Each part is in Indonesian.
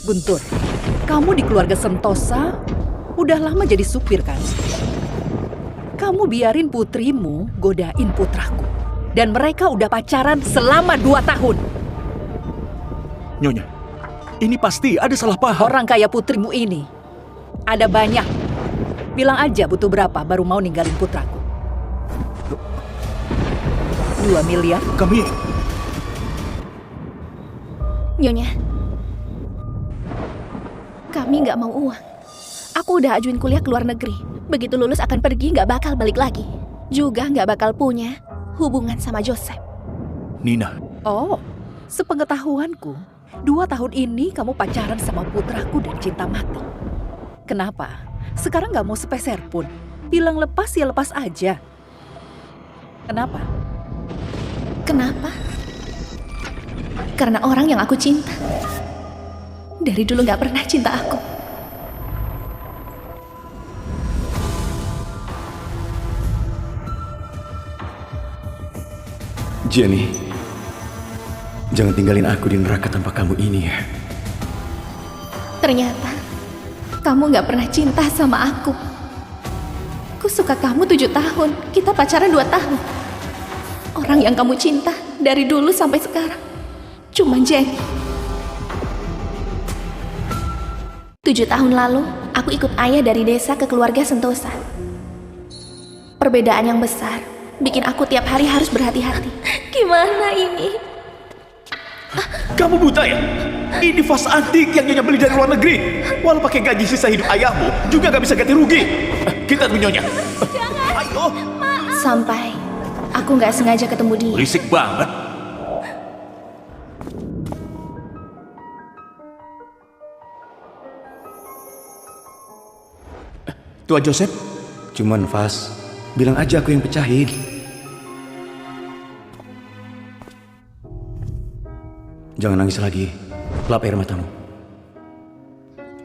Guntur, kamu di keluarga Sentosa udah lama jadi supir kan? Kamu biarin putrimu godain putraku. Dan mereka udah pacaran selama 2 tahun. Nyonya, ini pasti ada salah paham. Orang kayak putrimu ini ada banyak. Bilang aja butuh berapa baru mau ninggalin putraku. 2 miliar? Kami... Nyonya, kami nggak mau uang. Aku udah ajuin kuliah ke luar negeri. Begitu lulus akan pergi, nggak bakal balik lagi. Juga nggak bakal punya hubungan sama Joseph. Nina. Oh, sepengetahuanku, 2 tahun ini kamu pacaran sama putraku dan cinta mati. Kenapa? Sekarang nggak mau sepeser pun. Bilang lepas ya lepas aja. Kenapa? Kenapa? Karena orang yang aku cinta dari dulu nggak pernah cinta aku. Jenny, jangan tinggalin aku di neraka tanpa kamu ini ya. Ternyata kamu nggak pernah cinta sama aku. Aku suka kamu 7 tahun, kita pacaran 2 tahun. Orang yang kamu cinta dari dulu sampai sekarang cuma Jenny. 7 tahun lalu, aku ikut ayah dari desa ke keluarga Sentosa. Perbedaan yang besar bikin aku tiap hari harus berhati-hati. Gimana ini? Kamu buta ya? Ini vas antik yang Nyonya beli dari luar negeri. Walau pakai gaji sisa hidup ayahmu, juga gak bisa ganti rugi. Kita tunggu Nyonya. Jangan. Ayo. Sampai aku nggak sengaja ketemu dia. Berisik banget. Tuan Joseph, Cuman vas, bilang aja aku yang pecahin. Jangan nangis lagi, lap air matamu.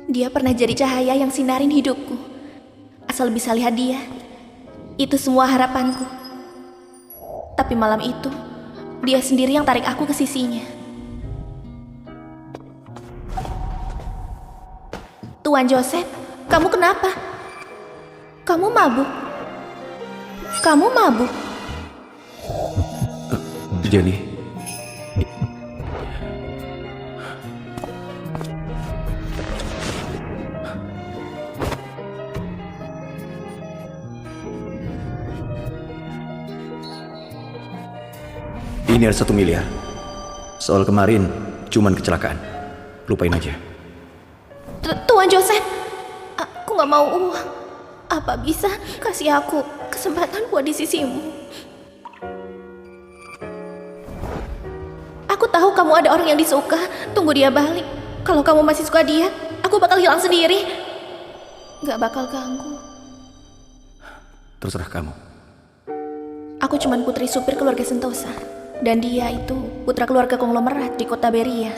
Dia pernah jadi cahaya yang sinarin hidupku. Asal bisa lihat dia, itu semua harapanku. Tapi malam itu, dia sendiri yang tarik aku ke sisinya. Tuan Joseph, kamu kenapa? Kamu mabuk? Kamu mabuk? Jenny, ini ada 1 miliar. Soal kemarin, cuman kecelakaan. Lupain aja. Tuan Joseph, aku nggak mau uang. Apa bisa kasih aku kesempatan buat di sisimu? Aku tahu kamu ada orang yang disuka. Tunggu dia balik. Kalau kamu masih suka dia, aku bakal hilang sendiri. Gak bakal ganggu. Terserah kamu. Aku cuman putri supir keluarga Sentosa. Dan dia itu putra keluarga konglomerat di kota Beria.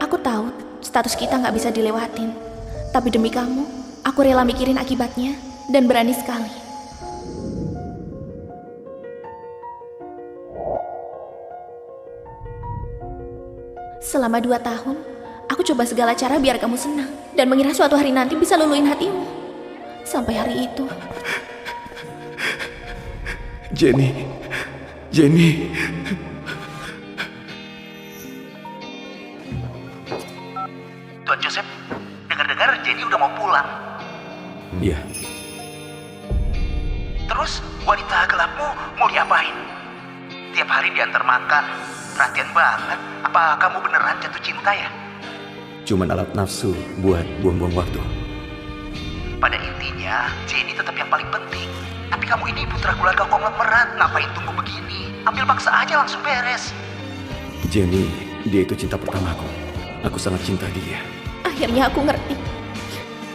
Aku tahu status kita gak bisa dilewatin. Tapi demi kamu, aku rela mikirin akibatnya dan berani sekali. Selama 2 tahun, aku coba segala cara biar kamu senang dan mengira suatu hari nanti bisa luluhin hatimu. Sampai hari itu. Jenny, Jenny. Tuan Joseph, dengar-dengar Jenny udah mau pulang. Iya, Terus wanita gelapmu mau diapain? Tiap hari diantar makan, perhatian banget. Apa kamu beneran jatuh cinta ya? cuman alat nafsu buat buang-buang waktu. Pada intinya, Jenny tetap yang paling penting. Tapi kamu ini putra keluarga konglomerat, ngapain tunggu begini? Ambil paksa aja langsung beres. Jenny, dia itu cinta pertamaku. Aku sangat cinta dia. Akhirnya aku ngerti.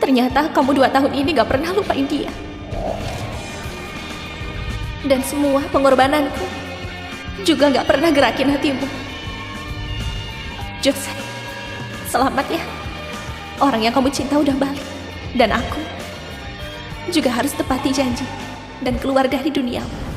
Ternyata kamu 2 tahun ini gak pernah lupain dia. Dan semua pengorbananku juga gak pernah gerakin hatimu. Joseph, selamat ya. Orang yang kamu cinta udah balik. Dan aku juga harus tepati janji dan keluar dari duniamu.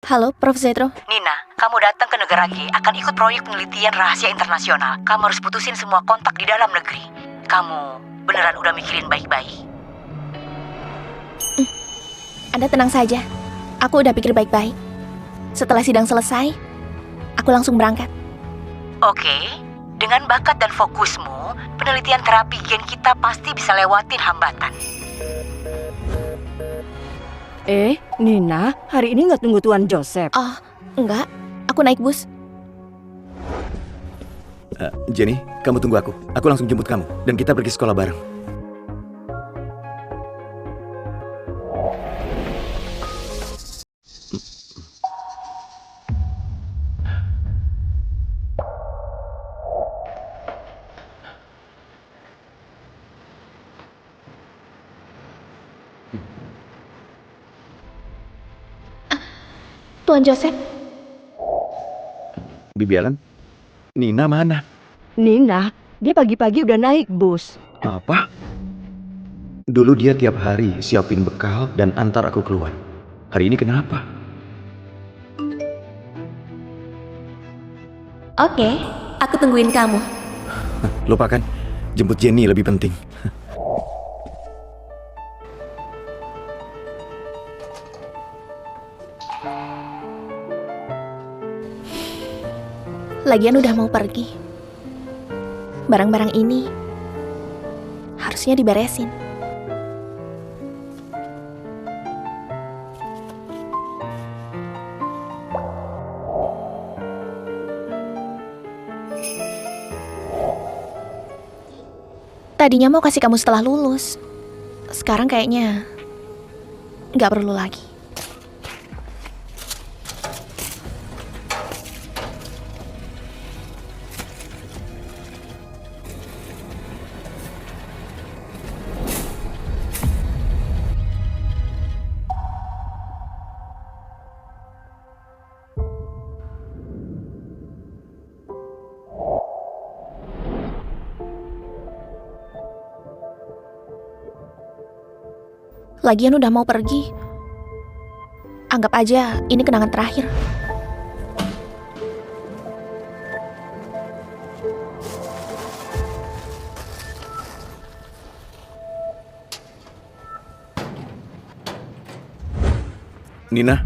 Halo, Prof. Zetro. Nina, kamu datang ke negara G akan ikut proyek penelitian rahasia internasional. Kamu harus putusin semua kontak di dalam negeri. Kamu beneran udah mikirin baik-baik? Anda tenang saja. Aku udah pikir baik-baik. Setelah sidang selesai, aku langsung berangkat. Oke, dengan bakat dan fokusmu, penelitian terapi gen kita pasti bisa lewatin hambatan. Nina, hari ini nggak tunggu Tuan Joseph. Oh, enggak. Aku naik bus. Jenny, kamu tunggu aku. Aku langsung jemput kamu. Dan kita pergi sekolah bareng. Tuan Joseph, Bibi Ellen, Nina mana? Nina, dia pagi-pagi udah naik bus. Apa? Dulu dia tiap hari siapin bekal dan antar aku keluar. Hari ini kenapa? oke. Aku tungguin kamu. Lupakan, jemput Jenny lebih penting. Lagian udah mau pergi. Barang-barang ini harusnya diberesin. Tadinya mau kasih kamu setelah lulus. Sekarang kayaknya nggak perlu lagi. Lagian udah mau pergi. Anggap aja ini kenangan terakhir. Nina,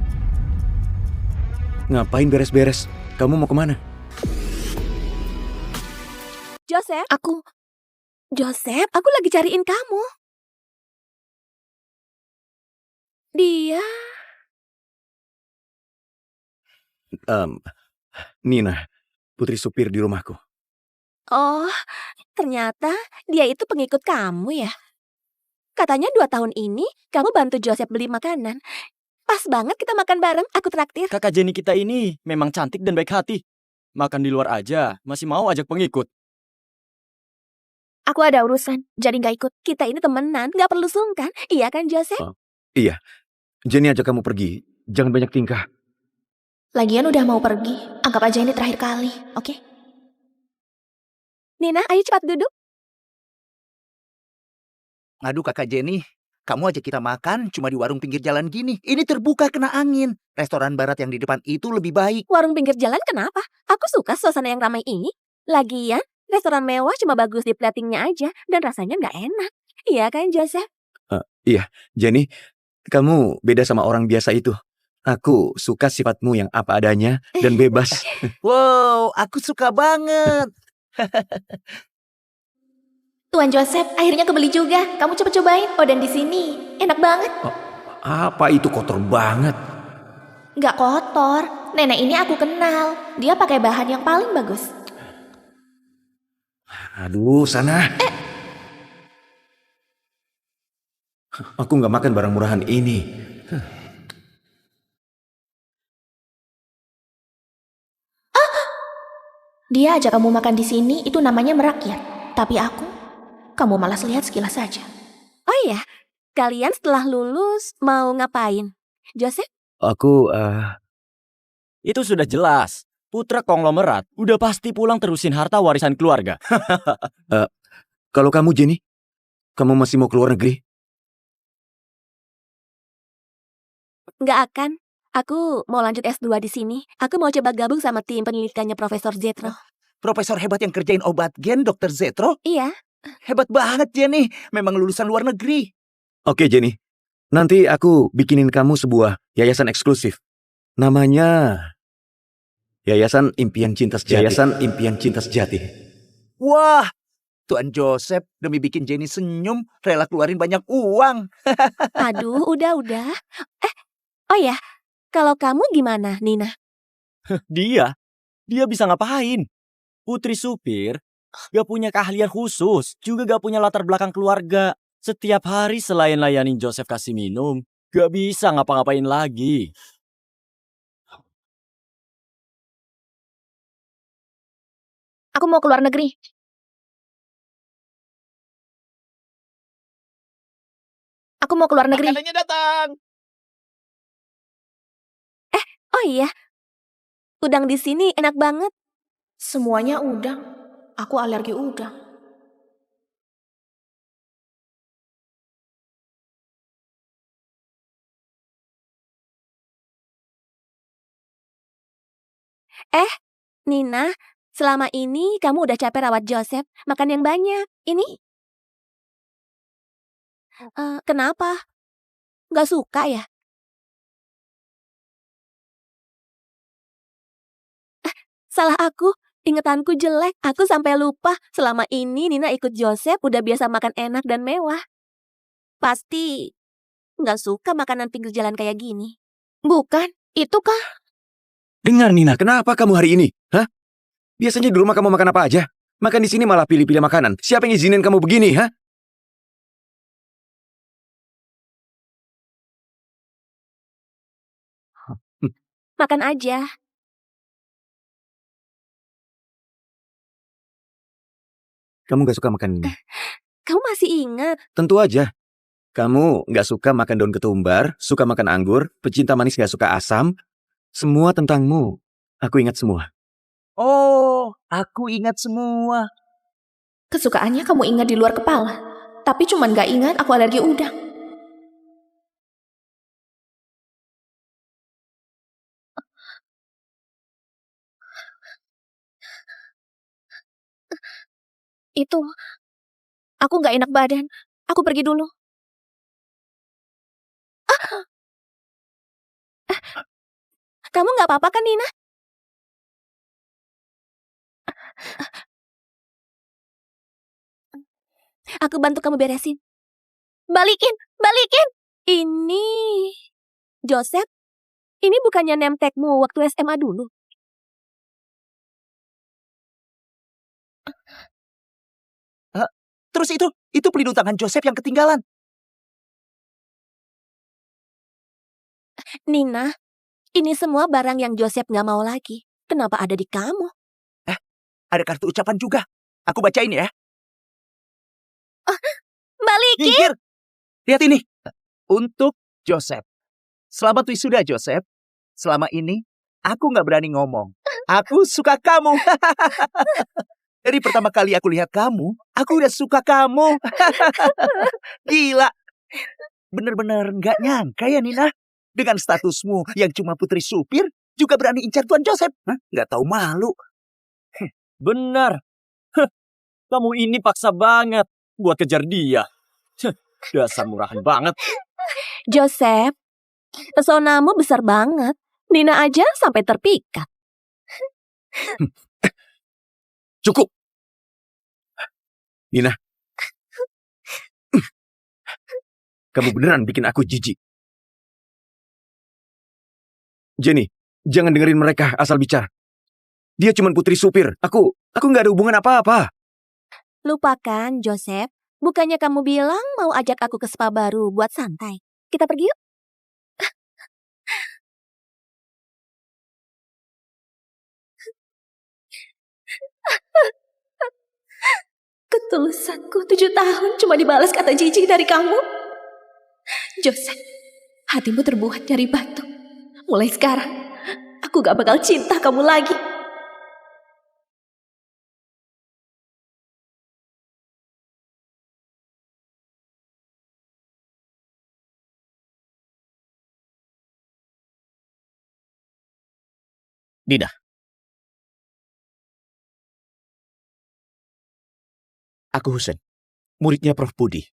ngapain beres-beres? Kamu mau kemana? Joseph, aku lagi cariin kamu. Dia Nina, putri supir di rumahku. Oh, ternyata dia itu pengikut kamu ya? Katanya 2 tahun ini kamu bantu Joseph beli makanan. Pas banget kita makan bareng, aku traktir. Kakak Jenny kita ini memang cantik dan baik hati. Makan di luar aja, masih mau ajak pengikut. Aku ada urusan, jadi gak ikut. Kita ini temenan, gak perlu sungkan. Iya kan, Joseph? Iya, Jenny ajak kamu pergi. Jangan banyak tingkah. lagian udah mau pergi. Anggap aja ini terakhir kali, oke? Nina, ayo cepat duduk. Aduh kakak Jenny, kamu ajak kita makan cuma di warung pinggir jalan gini. Ini terbuka kena angin. Restoran barat yang di depan itu lebih baik. Warung pinggir jalan kenapa? Aku suka suasana yang ramai ini. Lagian, restoran mewah cuma bagus di platingnya aja. Dan rasanya gak enak. Iya kan, Joseph? Iya, Jenny, kamu beda sama orang biasa itu. Aku suka sifatmu yang apa adanya dan bebas. Wow, aku suka banget. Tuan Joseph, akhirnya kebeli juga. Kamu coba cobain. Oh, dan di sini enak banget. Apa itu kotor banget? Nggak kotor. Nenek ini aku kenal. Dia pakai bahan yang paling bagus. Aduh, sana. Aku nggak makan barang murahan ini. Dia ajak kamu makan di sini, itu namanya merakyat. Tapi kamu malas lihat sekilas saja. Oh iya, kalian setelah lulus mau ngapain? Joseph? Aku, Itu sudah jelas. Putra konglomerat udah pasti pulang terusin harta warisan keluarga. kalau kamu Jenny, kamu masih mau keluar negeri? Nggak akan. Aku mau lanjut S2 di sini. Aku mau coba gabung sama tim penelitiannya Profesor Zetro. Profesor hebat yang kerjain obat gen, Dr. Zetro. Iya. Hebat banget, Jenny. Memang lulusan luar negeri. Oke, Jenny. Nanti aku bikinin kamu sebuah yayasan eksklusif. Namanya Yayasan Impian Cinta Sejati. Yayasan Impian Cinta Sejati. Wah, Tuan Joseph demi bikin Jenny senyum, rela keluarin banyak uang. Aduh, udah. Oh ya, kalau kamu gimana, Nina? Dia bisa ngapain? Putri supir gak punya keahlian khusus, juga gak punya latar belakang keluarga. Setiap hari selain layanin Joseph kasih minum, gak bisa ngapa-ngapain lagi. Aku mau keluar negeri. Aku mau keluar negeri. Makanannya datang. Oh iya, udang di sini enak banget. Semuanya udang. Aku alergi udang. Nina, selama ini kamu udah capek rawat Joseph. Makan yang banyak. Ini? Kenapa? Gak suka ya? Salah aku. Ingetanku jelek. Aku sampai lupa. Selama ini Nina ikut Joseph udah biasa makan enak dan mewah. Pasti gak suka makanan pinggir jalan kayak gini. Bukan, itu kah? Dengar Nina, kenapa kamu hari ini? Hah? Biasanya di rumah kamu makan apa aja? Makan di sini malah pilih-pilih makanan. Siapa yang izinin kamu begini, hah? Makan aja. Kamu gak suka makan ini? Kamu masih ingat? Tentu aja. Kamu gak suka makan daun ketumbar, suka makan anggur, pecinta manis gak suka asam. Semua tentangmu. Aku ingat semua. Oh, aku ingat semua. Kesukaannya kamu ingat di luar kepala. Tapi cuman gak ingat aku alergi udang. Itu, aku gak enak badan. Aku pergi dulu. Kamu gak apa-apa kan, Nina? Aku bantu kamu beresin. Balikin! Ini... Joseph, ini bukannya name tag-mu waktu SMA dulu? Terus itu pelindung tangan Joseph yang ketinggalan. Nina, ini semua barang yang Joseph gak mau lagi. Kenapa ada di kamu? Ada kartu ucapan juga. Aku bacain ya. Balikin! Minggir! Lihat ini. Untuk Joseph. Selamat wisuda, Joseph. Selama ini, aku gak berani ngomong. Aku suka kamu. Dari pertama kali aku lihat kamu, aku udah suka kamu. Gila. Bener-bener gak nyangka ya, Nina. Dengan statusmu yang cuma putri supir, juga berani incar Tuan Joseph. Hah? Gak tahu malu. Benar. Kamu ini paksa banget buat kejar dia. Dasar murahan banget. Joseph, pesonamu besar banget. Nina aja sampai terpikat. Cukup. Nina. Kamu beneran bikin aku jijik. Jenny, jangan dengerin mereka asal bicara. Dia cuma putri supir. Aku nggak ada hubungan apa-apa. Lupakan, Joseph. Bukannya kamu bilang mau ajak aku ke spa baru buat santai. Kita pergi yuk. Ketulusanku 7 tahun cuma dibalas kata jijik dari kamu. Joseph, hatimu terbuat dari batu. Mulai sekarang, aku gak bakal cinta kamu lagi. Nina, aku Husen, muridnya Prof. Budi.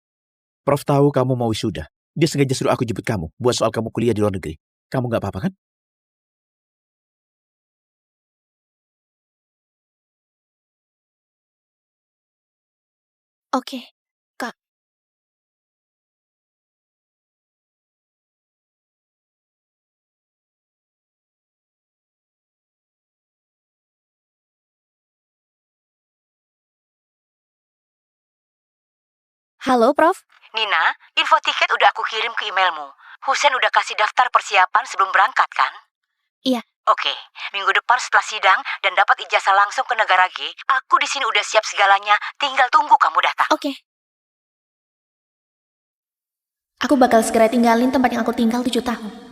Prof tahu kamu mau wisuda. Dia sengaja suruh aku jemput kamu buat soal kamu kuliah di luar negeri. Kamu nggak apa-apa kan? Oke, Kak. Halo, Prof. Nina, info tiket udah aku kirim ke emailmu. Husen udah kasih daftar persiapan sebelum berangkat kan? Iya. Oke, minggu depan setelah sidang dan dapat ijazah langsung ke negara G, aku di sini udah siap segalanya, tinggal tunggu kamu datang. Oke. Aku bakal segera tinggalin tempat yang aku tinggal 7 tahun.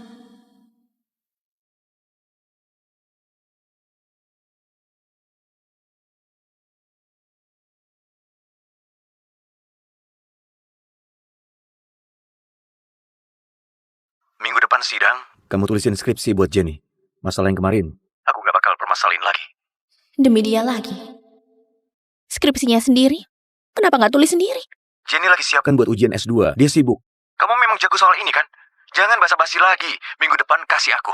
Minggu depan sidang, kamu tulisin skripsi buat Jenny. Masalah yang kemarin, aku gak bakal permasalahin lagi. Demi dia lagi. Skripsinya sendiri? Kenapa nggak tulis sendiri? Jenny lagi siapkan buat ujian S2, dia sibuk. Kamu memang jago soal ini kan? Jangan basa-basi lagi, minggu depan kasih aku.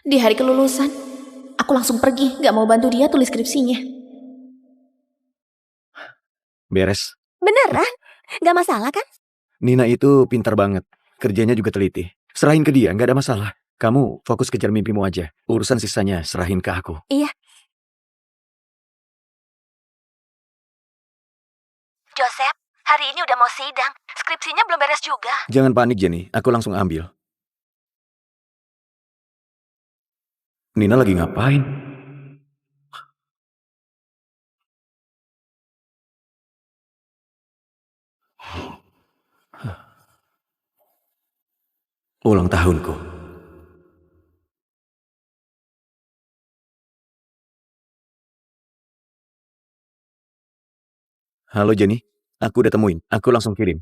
Di hari kelulusan, aku langsung pergi, nggak mau bantu dia tulis skripsinya. Beres. Beneran? Gak masalah kan? Nina itu pintar banget, kerjanya juga teliti. Serahin ke dia, nggak ada masalah. Kamu fokus kejar mimpimu aja. Urusan sisanya serahin ke aku. Iya. Joseph, hari ini udah mau sidang. Skripsinya belum beres juga. Jangan panik Jenny, aku langsung ambil. Nina lagi ngapain? Ulang tahunku. Halo Jenny, aku udah temuin. Aku langsung kirim.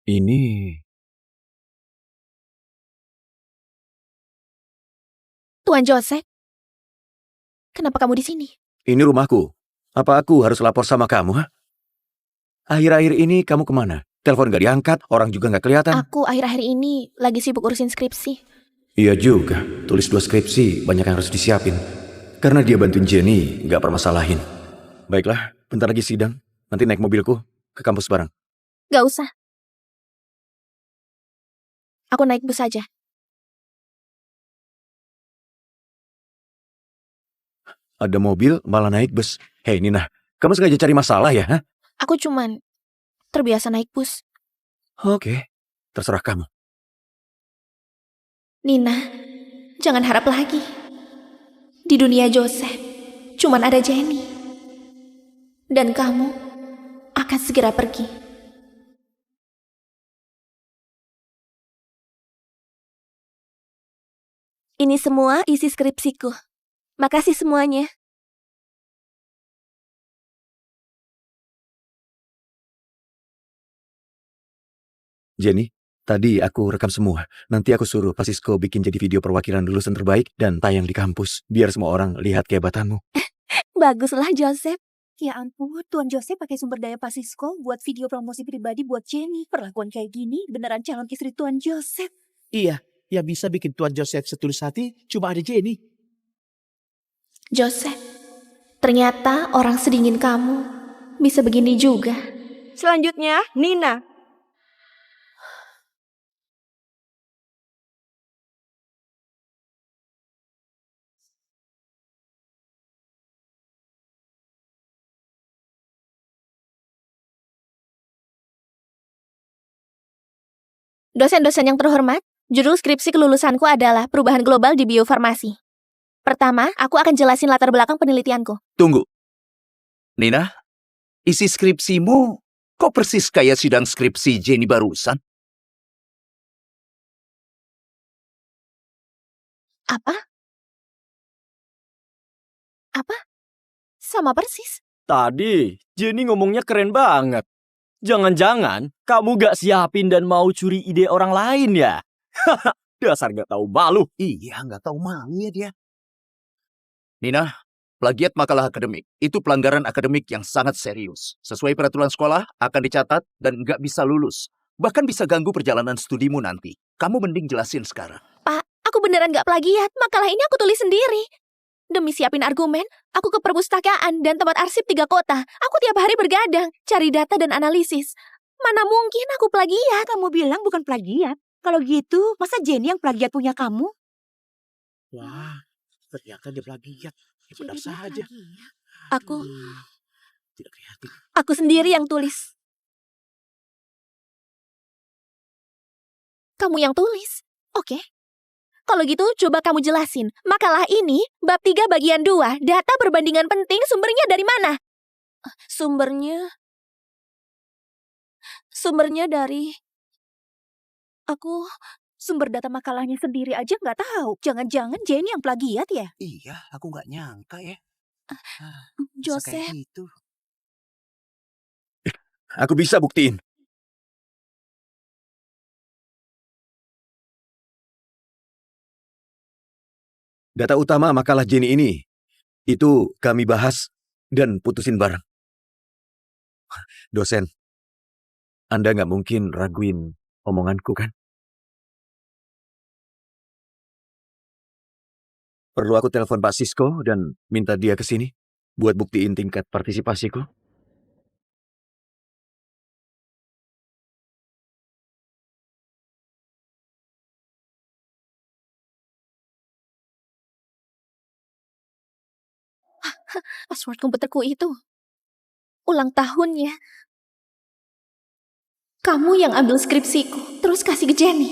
Ini... Tuan Joseph, kenapa kamu di sini? Ini rumahku. Apa aku harus lapor sama kamu, ha? Akhir-akhir ini kamu kemana? Telepon gak diangkat, orang juga gak kelihatan. Aku akhir-akhir ini lagi sibuk urusin skripsi. Iya juga, tulis 2 skripsi, banyak yang harus disiapin. Karena dia bantuin Jenny, gak permasalahin. Baiklah, bentar lagi sidang. Nanti naik mobilku ke kampus bareng. Gak usah. Aku naik bus aja. Ada mobil, malah naik bus. Hei Nina, kamu sengaja cari masalah ya? Ha? Aku cuman terbiasa naik bus. Oke, terserah kamu. Nina, jangan harap lagi. Di dunia Joseph, cuman ada Jenny. Dan kamu akan segera pergi. Ini semua isi skripsiku. Makasih semuanya. Jenny, tadi aku rekam semua. Nanti aku suruh Pak Sisko bikin jadi video perwakilan lulusan terbaik dan tayang di kampus. Biar semua orang lihat kehebatanmu. Baguslah, Joseph. Ya ampun, Tuan Joseph pakai sumber daya Pak Sisko buat video promosi pribadi buat Jenny. Perlakuan kayak gini beneran calon istri Tuan Joseph. Iya, yang bisa bikin Tuan Joseph setulus hati cuma ada Jenny. Joseph, ternyata orang sedingin kamu bisa begini juga. Selanjutnya, Nina. Dosen-dosen yang terhormat, judul skripsi kelulusanku adalah Perubahan Global di Biofarmasi. Pertama, aku akan jelasin latar belakang penelitianku. Tunggu. Nina, isi skripsimu kok persis kayak sidang skripsi Jenny barusan? Apa? Sama persis. Tadi Jenny ngomongnya keren banget. Jangan-jangan kamu gak siapin dan mau curi ide orang lain ya? Dasar gak tahu malu. Iya, nggak tahu malu ya dia. Nina, plagiat makalah akademik itu pelanggaran akademik yang sangat serius. Sesuai peraturan sekolah akan dicatat dan nggak bisa lulus. Bahkan bisa ganggu perjalanan studimu nanti. Kamu mending jelasin sekarang. Pak, aku beneran gak plagiat. Makalah ini aku tulis sendiri. Demi siapin argumen, aku ke perpustakaan dan tempat arsip 3 kota. Aku tiap hari bergadang, cari data dan analisis. Mana mungkin aku plagiat? Kamu bilang bukan plagiat. Kalau gitu, masa Jenny yang plagiat punya kamu? Wah, ternyata dia plagiat. Ya, benar saja. Aku Tidak kreatif. aku sendiri yang tulis. Kamu yang tulis? Oke. Kalau gitu, coba kamu jelasin. Makalah ini, bab 3 bagian 2, data perbandingan penting, sumbernya dari mana? Sumbernya dari... Sumber data makalahnya sendiri aja nggak tahu. Jangan-jangan Jenny yang plagiat ya? Iya, aku nggak nyangka ya. Bisa Joseph. kayak gitu. Aku bisa buktiin. Data utama makalah Jenny ini, itu kami bahas dan putusin bareng. Dosen, Anda nggak mungkin raguin omonganku kan? Perlu aku telepon Pak Sisko dan minta dia ke sini buat buktiin tingkat partisipasiku? Password komputerku itu. Ulang tahunnya. Kamu yang ambil skripsiku, terus kasih ke Jenny.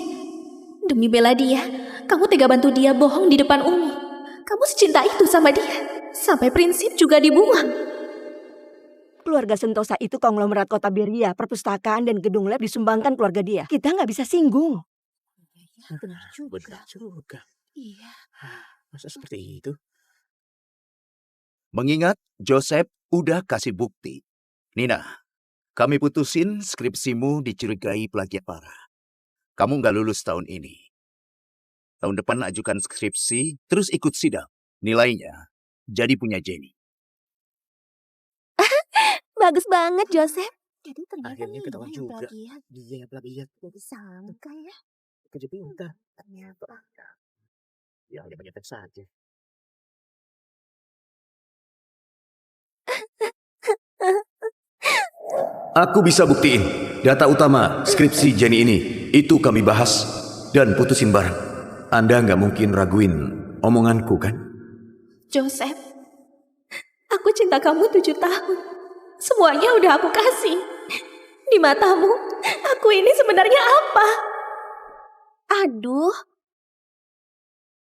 Demi bela dia, kamu tega bantu dia bohong di depan umum. Kamu secinta itu sama dia. Sampai prinsip juga dibuang. Keluarga Sentosa itu konglomerat kota Beria, perpustakaan dan gedung lab disumbangkan keluarga dia. Kita nggak bisa singgung. Benar juga. Benar juga. Iya. Masa seperti itu? Mengingat Joseph udah kasih bukti. Nina, kami putusin skripsimu dicurigai plagiat parah. Kamu nggak lulus tahun ini. Tahun depan ajukan skripsi, terus ikut sidang. Nilainya jadi punya Jenny. Bagus banget, Joseph. Jadi ternyata Akhirnya Nina ketahuan yang juga. plagiat. Dia yang plagiat. Jadi sangka ya. Kerja pintar. Ternyata. Ya, dia banyak teks saja. Aku bisa buktiin data utama skripsi Jenny ini, itu kami bahas dan putusin bareng. Anda nggak mungkin raguin omonganku kan? Joseph, aku cinta kamu 7 tahun. Semuanya udah aku kasih. Di matamu, aku ini sebenarnya apa? Aduh,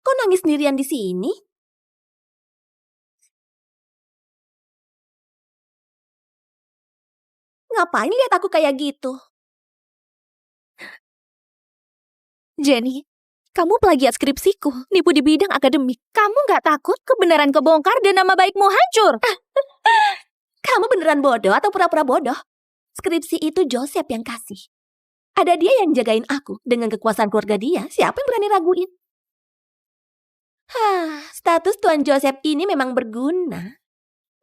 kok nangis sendirian di sini? Ngapain lihat aku kayak gitu? Jenny, kamu plagiat skripsiku, nipu di bidang akademik. Kamu nggak takut kebenaran kebongkar dan nama baikmu hancur? Kamu beneran bodoh atau pura-pura bodoh? Skripsi itu Joseph yang kasih. Ada dia yang jagain aku. Dengan kekuasaan keluarga dia, siapa yang berani raguin? Status Tuan Joseph ini memang berguna.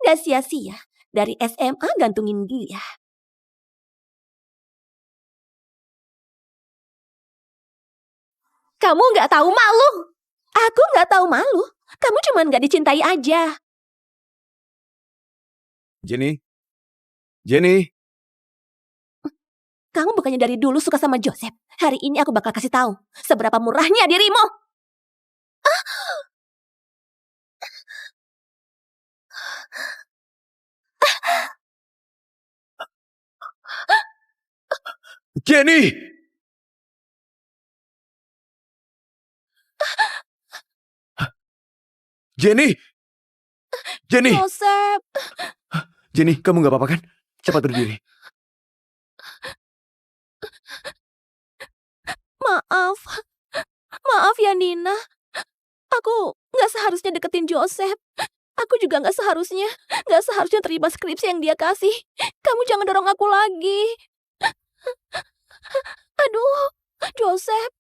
Gak sia-sia. Dari SMA gantungin dia. Kamu nggak tahu malu. Aku nggak tahu malu. Kamu cuma nggak dicintai aja. Jenny? Jenny? Kamu bukannya dari dulu suka sama Joseph. Hari ini aku bakal kasih tahu seberapa murahnya dirimu. Jenny! Jenny! Jenny! Joseph. Jenny, kamu nggak apa-apa kan? Cepat berdiri. Maaf. Maaf ya Nina. Aku nggak seharusnya deketin Joseph. Aku juga nggak seharusnya terima skripsi yang dia kasih. Kamu jangan dorong aku lagi. Aduh, Joseph,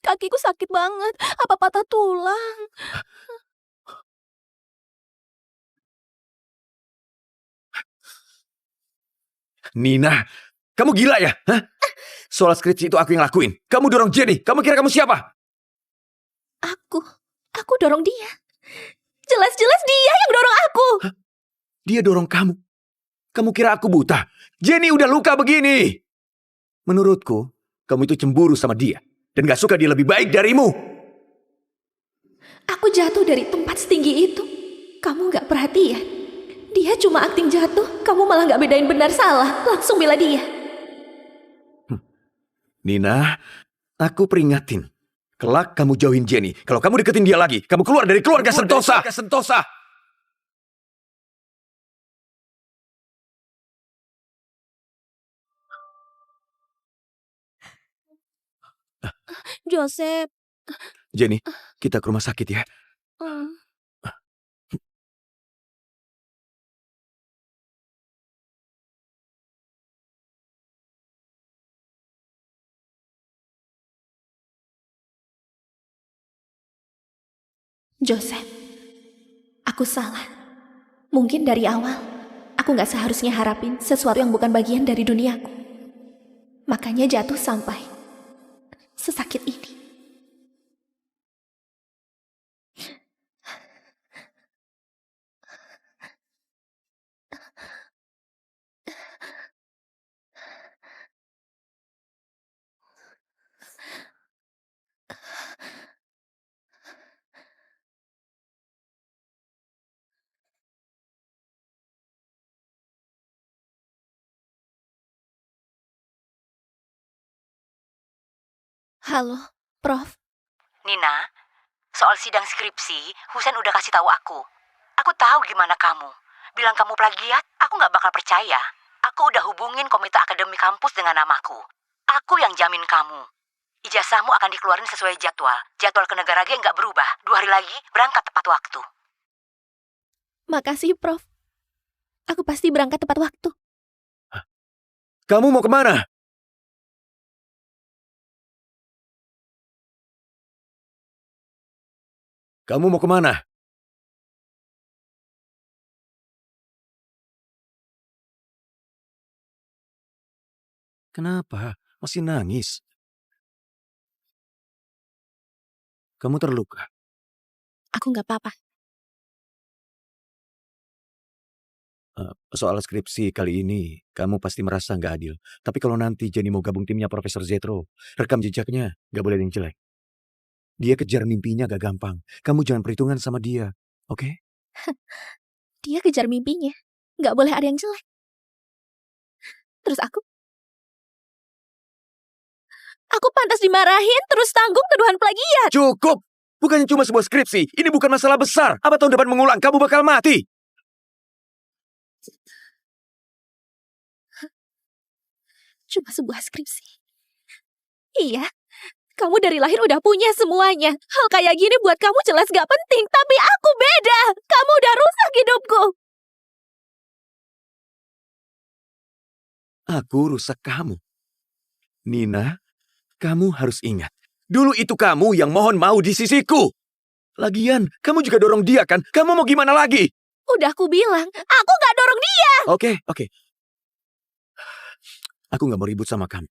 kakiku sakit banget. Apa patah tulang? Nina, kamu gila ya? Hah? Soal skripsi itu aku yang lakuin. Kamu dorong Jenny. Kamu kira kamu siapa? Aku dorong dia. Jelas-jelas dia yang dorong aku. Hah? Dia dorong kamu. Kamu kira aku buta? Jenny udah luka begini. Menurutku, kamu itu cemburu sama dia. Dan gak suka dia lebih baik darimu. Aku jatuh dari tempat setinggi itu. Kamu gak perhatian? Dia cuma akting jatuh, kamu malah gak bedain benar salah. Langsung bela dia. Nina, aku peringatin. Kelak kamu jauhin Jenny. Kalau kamu deketin dia lagi, kamu keluar dari keluarga Sentosa. Joseph. Jenny, kita ke rumah sakit ya. Joseph, aku salah. Mungkin dari awal, aku gak seharusnya harapin sesuatu yang bukan bagian dari duniaku. Makanya jatuh sampai sesakit ini. Halo, Prof. Nina, soal sidang skripsi, Husen udah kasih tahu aku. Aku tahu gimana kamu. Bilang kamu plagiat, aku nggak bakal percaya. Aku udah hubungin komite akademi kampus dengan namaku. Aku yang jamin kamu. Ijazahmu akan dikeluarin sesuai jadwal. Jadwal kenegaraan nggak berubah. 2 hari lagi berangkat tepat waktu. Makasih, Prof. Aku pasti berangkat tepat waktu. Kamu mau kemana? Kamu mau kemana? Kenapa? Masih nangis? Kamu terluka? Aku gak apa-apa. Soal skripsi kali ini, kamu pasti merasa nggak adil. Tapi kalau nanti Jenny mau gabung timnya Profesor Zetro, rekam jejaknya nggak boleh ada yang jelek. Dia kejar mimpinya gak gampang. Kamu jangan perhitungan sama dia, oke? Dia kejar mimpinya. Gak boleh ada yang jelek. Terus aku pantas dimarahin terus tanggung tuduhan plagiat. Cukup! Bukannya cuma sebuah skripsi. Ini bukan masalah besar. Apa tahun depan mengulang, kamu bakal mati. Cuma sebuah skripsi. Iya, kamu dari lahir udah punya semuanya. Hal kayak gini buat kamu jelas gak penting. Tapi aku beda. Kamu udah rusak hidupku. Aku rusak kamu. Nina, kamu harus ingat. Dulu itu kamu yang mohon mau di sisiku. Lagian, kamu juga dorong dia kan? Kamu mau gimana lagi? Udah aku bilang, aku gak dorong dia. Oke. Aku gak mau ribut sama kamu.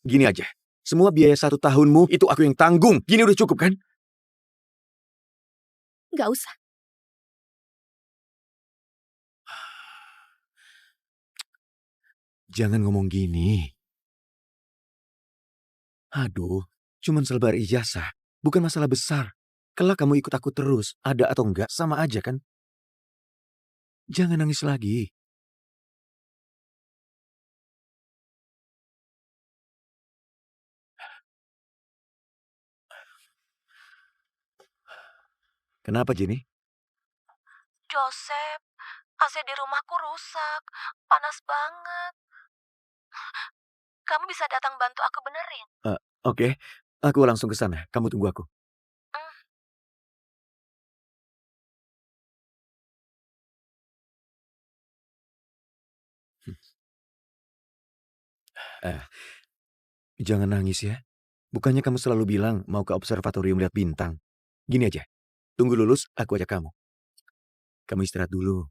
Gini aja. Semua biaya 1 tahunmu itu aku yang tanggung. Gini udah cukup kan? Gak usah. Jangan ngomong gini. Aduh, cuman selebar ijazah. Bukan masalah besar. Kelak kamu ikut aku terus, ada atau enggak, sama aja kan? Jangan nangis lagi. Kenapa, Jenny? Joseph, AC di rumahku rusak. Panas banget. Kamu bisa datang bantu aku benerin. Oke, aku langsung ke sana. Kamu tunggu aku. Jangan nangis ya. Bukannya kamu selalu bilang mau ke observatorium lihat bintang. Gini aja, tunggu lulus, aku ajak kamu. Kamu istirahat dulu.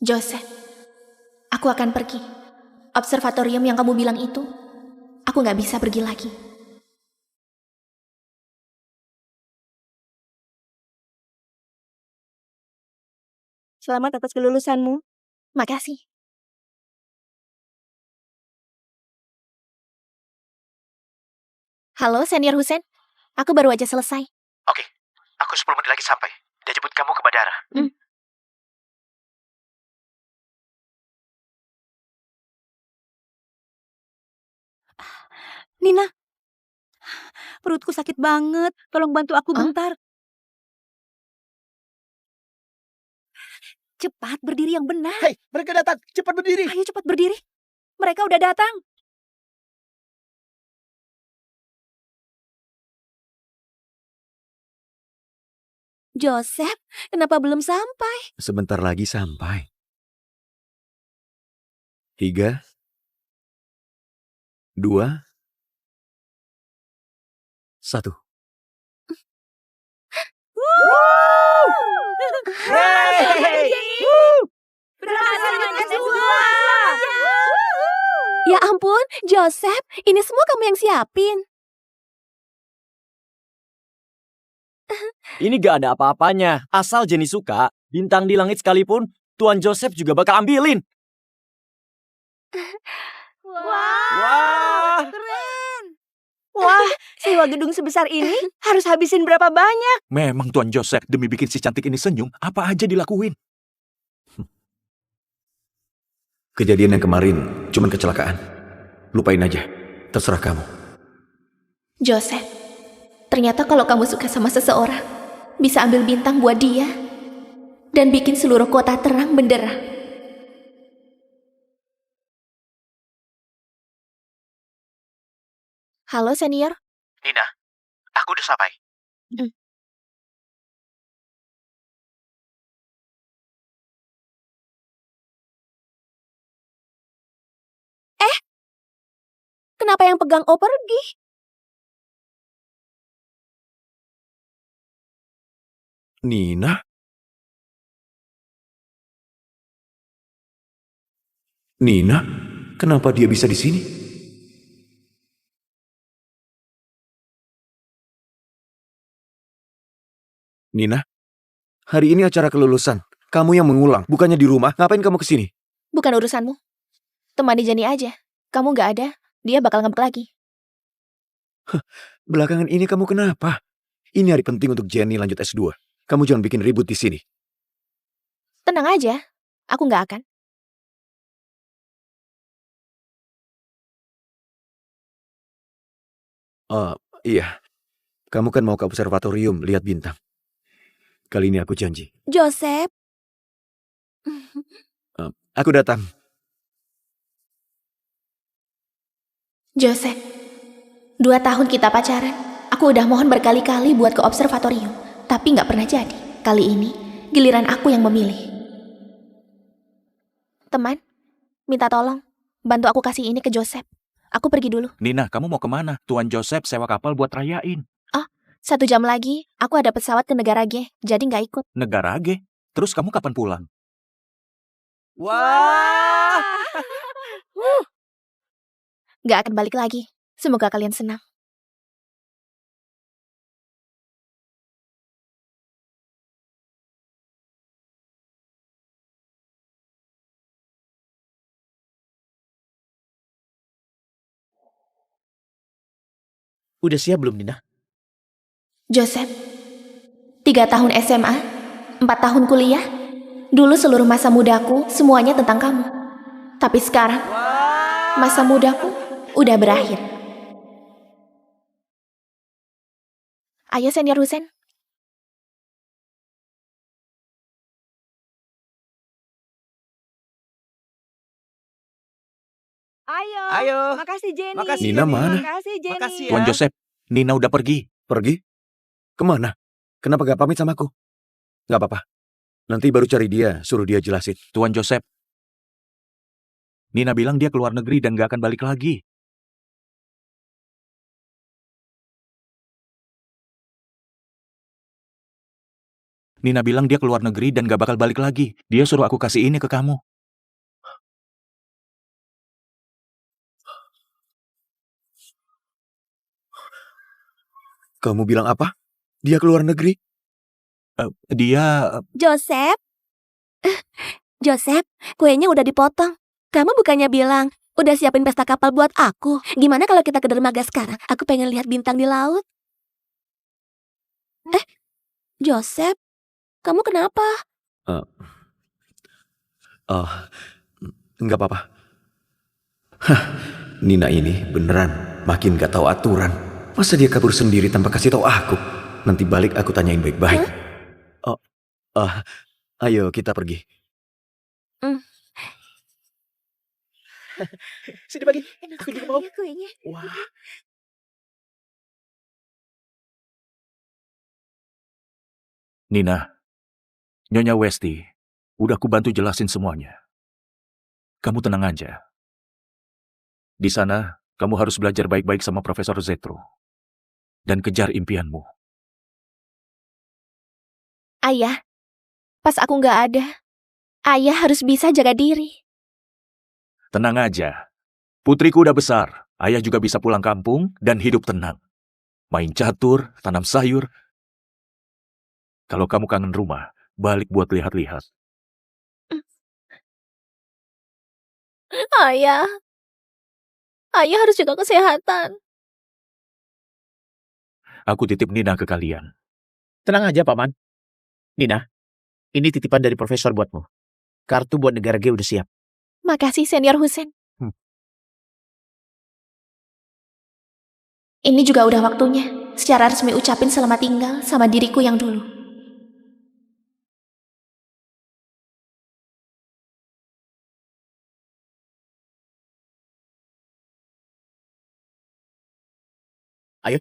Joseph, aku akan pergi. Observatorium yang kamu bilang itu, aku nggak bisa pergi lagi. Selamat atas kelulusanmu. Makasih. Halo, Senior Husen. Aku baru aja selesai. Oke, aku 10 menit lagi sampai. Dia jemput kamu ke bandara. Nina, perutku sakit banget. Tolong bantu aku bentar. Cepat berdiri yang benar. Hei, mereka datang. Cepat berdiri. Ayo cepat berdiri. Mereka udah datang. Joseph, kenapa belum sampai? Sebentar lagi sampai. 3, 2, 1. Ya ampun, Joseph, ini semua kamu yang siapin. Ini gak ada apa-apanya. Asal Jenny suka, bintang di langit sekalipun, Tuan Joseph juga bakal ambilin. Wah! Keren. Wah, sewa gedung sebesar ini harus habisin berapa banyak? Memang Tuan Joseph demi bikin si cantik ini senyum, apa aja dilakuin. Kejadian yang kemarin cuman kecelakaan. Lupain aja. Terserah kamu. Joseph, ternyata kalau kamu suka sama seseorang, bisa ambil bintang buat dia dan bikin seluruh kota terang benderang. Halo, Senior. Nina, aku udah sampai. Kenapa yang pegang O pergi? Nina? Nina? Kenapa dia bisa di sini? Nina? Hari ini acara kelulusan. Kamu yang mengulang, bukannya di rumah. Ngapain kamu kesini? Bukan urusanmu. Temani Jenny aja. Kamu nggak ada, dia bakal ngambek lagi. Belakangan ini kamu kenapa? Ini hari penting untuk Jenny lanjut S2. Kamu jangan bikin ribut di sini. Tenang aja, aku nggak akan. Oh, iya. Kamu kan mau ke observatorium lihat bintang. Kali ini aku janji. Joseph, Aku datang. Joseph, 2 tahun kita pacaran. Aku udah mohon berkali-kali buat ke observatorium, tapi nggak pernah jadi. Kali ini, giliran aku yang memilih. Teman, minta tolong, bantu aku kasih ini ke Joseph. Aku pergi dulu. Nina, kamu mau kemana? Tuan Joseph sewa kapal buat rayain. 1 jam lagi, aku ada pesawat ke negara G, jadi nggak ikut. Negara G. Terus kamu kapan pulang? Wah! Nggak akan balik lagi. Semoga kalian senang. Udah siap belum, Nina? Joseph, 3 tahun SMA, 4 tahun kuliah. Dulu seluruh masa mudaku semuanya tentang kamu. Tapi sekarang, masa mudaku udah berakhir. Ayo Senior Husen. Ayo. Makasih Jenny. Makasih, Nina mana? Makasih Jenny. Makasih ya. Tuan Joseph, Nina udah pergi. Pergi? Kemana? Kenapa gak pamit sama aku? Gak apa-apa. Nanti baru cari dia, suruh dia jelasin. Tuan Joseph, Nina bilang dia keluar negeri dan gak akan balik lagi. Nina bilang dia keluar negeri dan gak bakal balik lagi. Dia suruh aku kasih ini ke kamu. Kamu bilang apa? Dia keluar negeri? Dia... Joseph? Joseph, kuenya udah dipotong. Kamu bukannya bilang, udah siapin pesta kapal buat aku. Gimana kalau kita ke dermaga sekarang? Aku pengen lihat bintang di laut. Joseph, kamu kenapa? Oh, nggak apa-apa. Nina ini beneran makin gak tahu aturan. Masa dia kabur sendiri tanpa kasih tahu aku? Nanti balik aku tanyain baik-baik. Ayo kita pergi. Sini bagi. Aku juga mau. Kuenya. Wah. Nina, Nyonya Westi, udah aku bantu jelasin semuanya. Kamu tenang aja. Di sana, kamu harus belajar baik-baik sama Profesor Zetro. Dan kejar impianmu. Ayah, pas aku nggak ada, ayah harus bisa jaga diri. Tenang aja. Putriku udah besar. Ayah juga bisa pulang kampung dan hidup tenang. Main catur, tanam sayur. Kalau kamu kangen rumah, balik buat lihat-lihat. Ayah harus jaga kesehatan. Aku titip Nina ke kalian. Tenang aja, Paman. Nina, ini titipan dari Profesor buatmu. Kartu buat negara G udah siap. Makasih, Senior Husen. Ini juga udah waktunya. Secara resmi ucapin selamat tinggal sama diriku yang dulu. Ayo.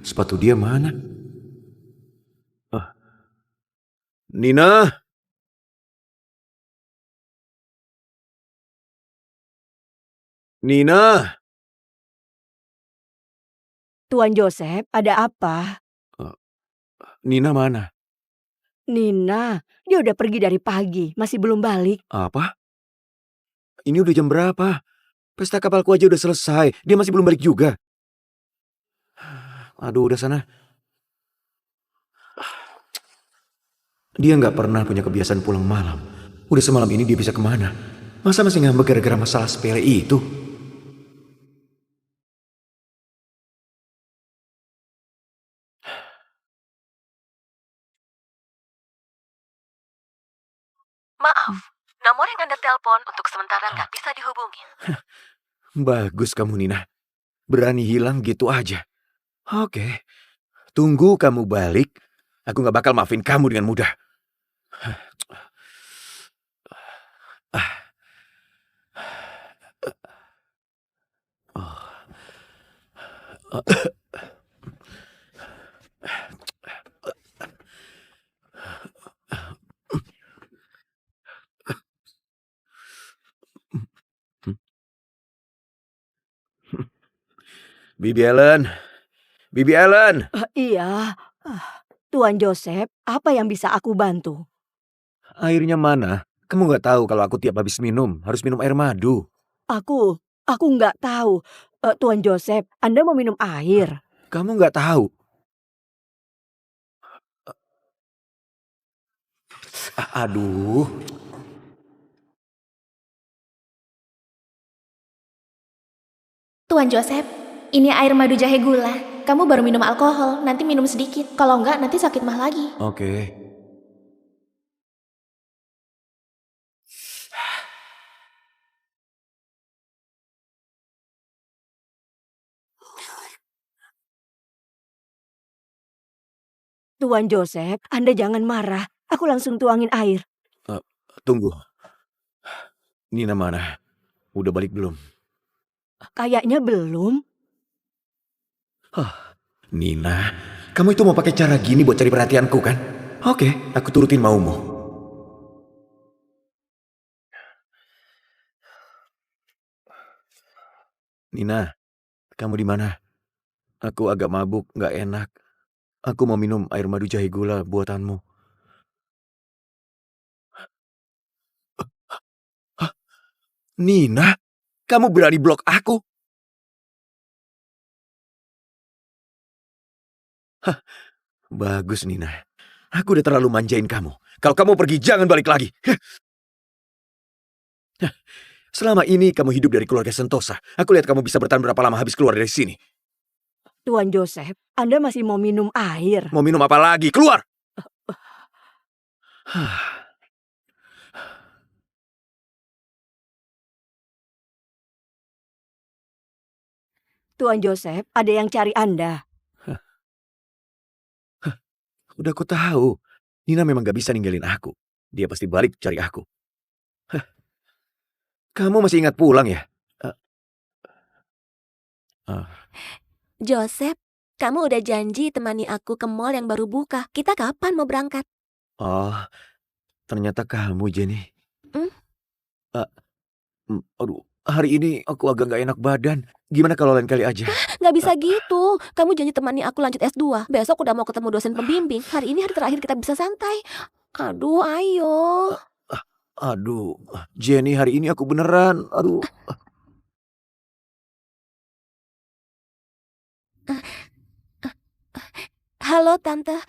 Sepatu dia mana? Nina! Nina! Tuan Joseph, ada apa? Nina mana? Nina, dia udah pergi dari pagi, masih belum balik. Apa? Ini udah jam berapa? Pesta kapalku aja udah selesai. Dia masih belum balik juga. Aduh, udah sana. Dia nggak pernah punya kebiasaan pulang malam. Udah semalam ini dia bisa kemana? Masa masih ngambek gara-gara masalah sepele itu? Maaf, nomor yang Anda telepon untuk sementara nggak bisa dihubungi. Bagus kamu, Nina. Berani hilang gitu aja. Oke. Tunggu kamu balik. Aku nggak bakal maafin kamu dengan mudah. Bibi Ellen. Bibi Ellen. Iya. Tuan Joseph, apa yang bisa aku bantu? Airnya mana? Kamu nggak tahu kalau aku tiap habis minum harus minum air madu. Aku nggak tahu. Tuan Joseph, Anda mau minum air? Kamu nggak tahu. Aduh. Tuan Joseph, ini air madu jahe gula. Kamu baru minum alkohol, nanti minum sedikit. Kalau enggak, nanti sakit mah lagi. Oke. Tuan Joseph, Anda jangan marah. Aku langsung tuangin air. Tunggu. Nina mana? Udah balik belum? Kayaknya belum. Nina, kamu itu mau pakai cara gini buat cari perhatianku kan? Oke, aku turutin maumu. Nina, kamu di mana? Aku agak mabuk, nggak enak. Aku mau minum air madu jahe gula buatanmu. Hah? Nina, kamu berani blok aku? Hah, bagus Nina. Aku udah terlalu manjain kamu. Kalau kamu pergi, jangan balik lagi. Selama ini kamu hidup dari keluarga Sentosa. Aku lihat kamu bisa bertahan berapa lama habis keluar dari sini. Tuan Joseph, Anda masih mau minum air? Mau minum apa lagi? Keluar! Tuan Joseph, ada yang cari Anda. Udah aku tahu. Nina memang gak bisa ninggalin aku. Dia pasti balik cari aku. Kamu masih ingat pulang ya? Joseph, kamu udah janji temani aku ke mall yang baru buka. Kita kapan mau berangkat? Oh, ternyata kamu Jenny. Hmm? Aduh, hari ini aku agak gak enak badan. Gimana kalau lain kali aja? Nggak bisa gitu. Kamu janji temani aku lanjut S2. Besok udah mau ketemu dosen pembimbing. Hari ini hari terakhir kita bisa santai. Aduh, ayo. Aduh, Jenny, hari ini aku beneran. Aduh. Halo, Tante.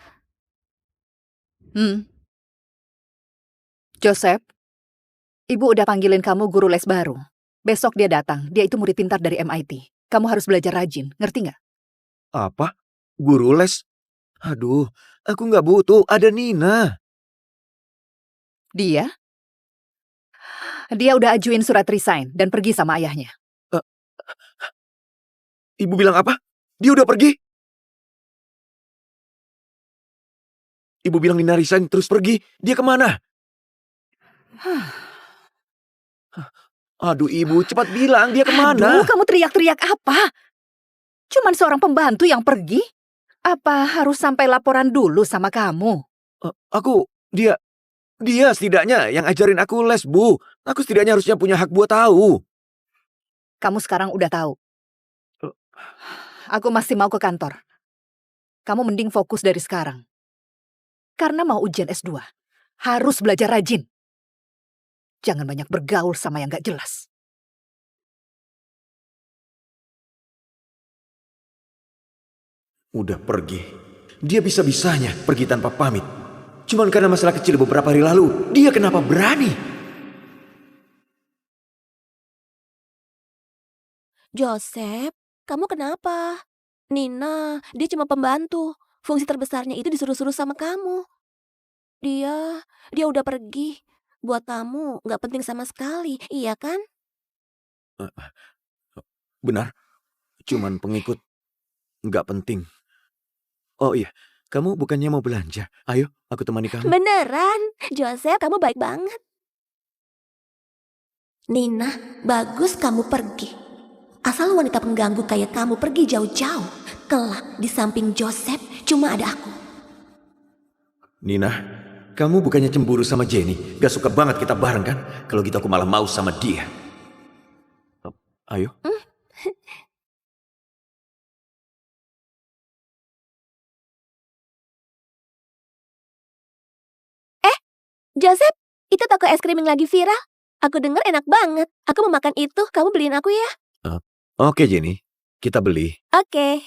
Joseph, Ibu udah panggilin kamu guru les baru. Besok dia datang, dia itu murid pintar dari MIT. Kamu harus belajar rajin, ngerti nggak? Apa? Guru les? Aduh, aku nggak butuh. Ada Nina. Dia? Dia udah ajuin surat resign dan pergi sama ayahnya. Ibu bilang apa? Dia udah pergi? Ibu bilang Nina resign terus pergi. Dia kemana? Aduh ibu, cepat bilang dia kemana? Aduh, kamu teriak-teriak apa? Cuman seorang pembantu yang pergi? Apa harus sampai laporan dulu sama kamu? Dia setidaknya yang ajarin aku les, Bu. Aku setidaknya harusnya punya hak buat tahu. Kamu sekarang udah tahu. Aku masih mau ke kantor. Kamu mending fokus dari sekarang. Karena mau ujian S2, harus belajar rajin. Jangan banyak bergaul sama yang gak jelas. Udah pergi. Dia bisa-bisanya pergi tanpa pamit. Cuman karena masalah kecil beberapa hari lalu, dia kenapa berani? Joseph, kamu kenapa? Nina, dia cuma pembantu. Fungsi terbesarnya itu disuruh-suruh sama kamu. Dia udah pergi. Buat kamu nggak penting sama sekali, iya kan? Benar, cuman pengikut. Nggak penting. Oh iya, kamu bukannya mau belanja? Ayo, aku temani kamu. Beneran, Joseph, kamu baik banget. Nina, bagus kamu pergi. Asal wanita pengganggu kayak kamu pergi jauh-jauh. Kelak di samping Joseph cuma ada aku. Nina, kamu bukannya cemburu sama Jenny? Gak suka banget kita bareng kan? Kalau gitu aku malah mau sama dia. Ayo. Joseph, itu toko es krim yang lagi viral. Aku denger enak banget. Aku mau makan itu, kamu beliin aku ya? Oke Jenny, kita beli. Oke.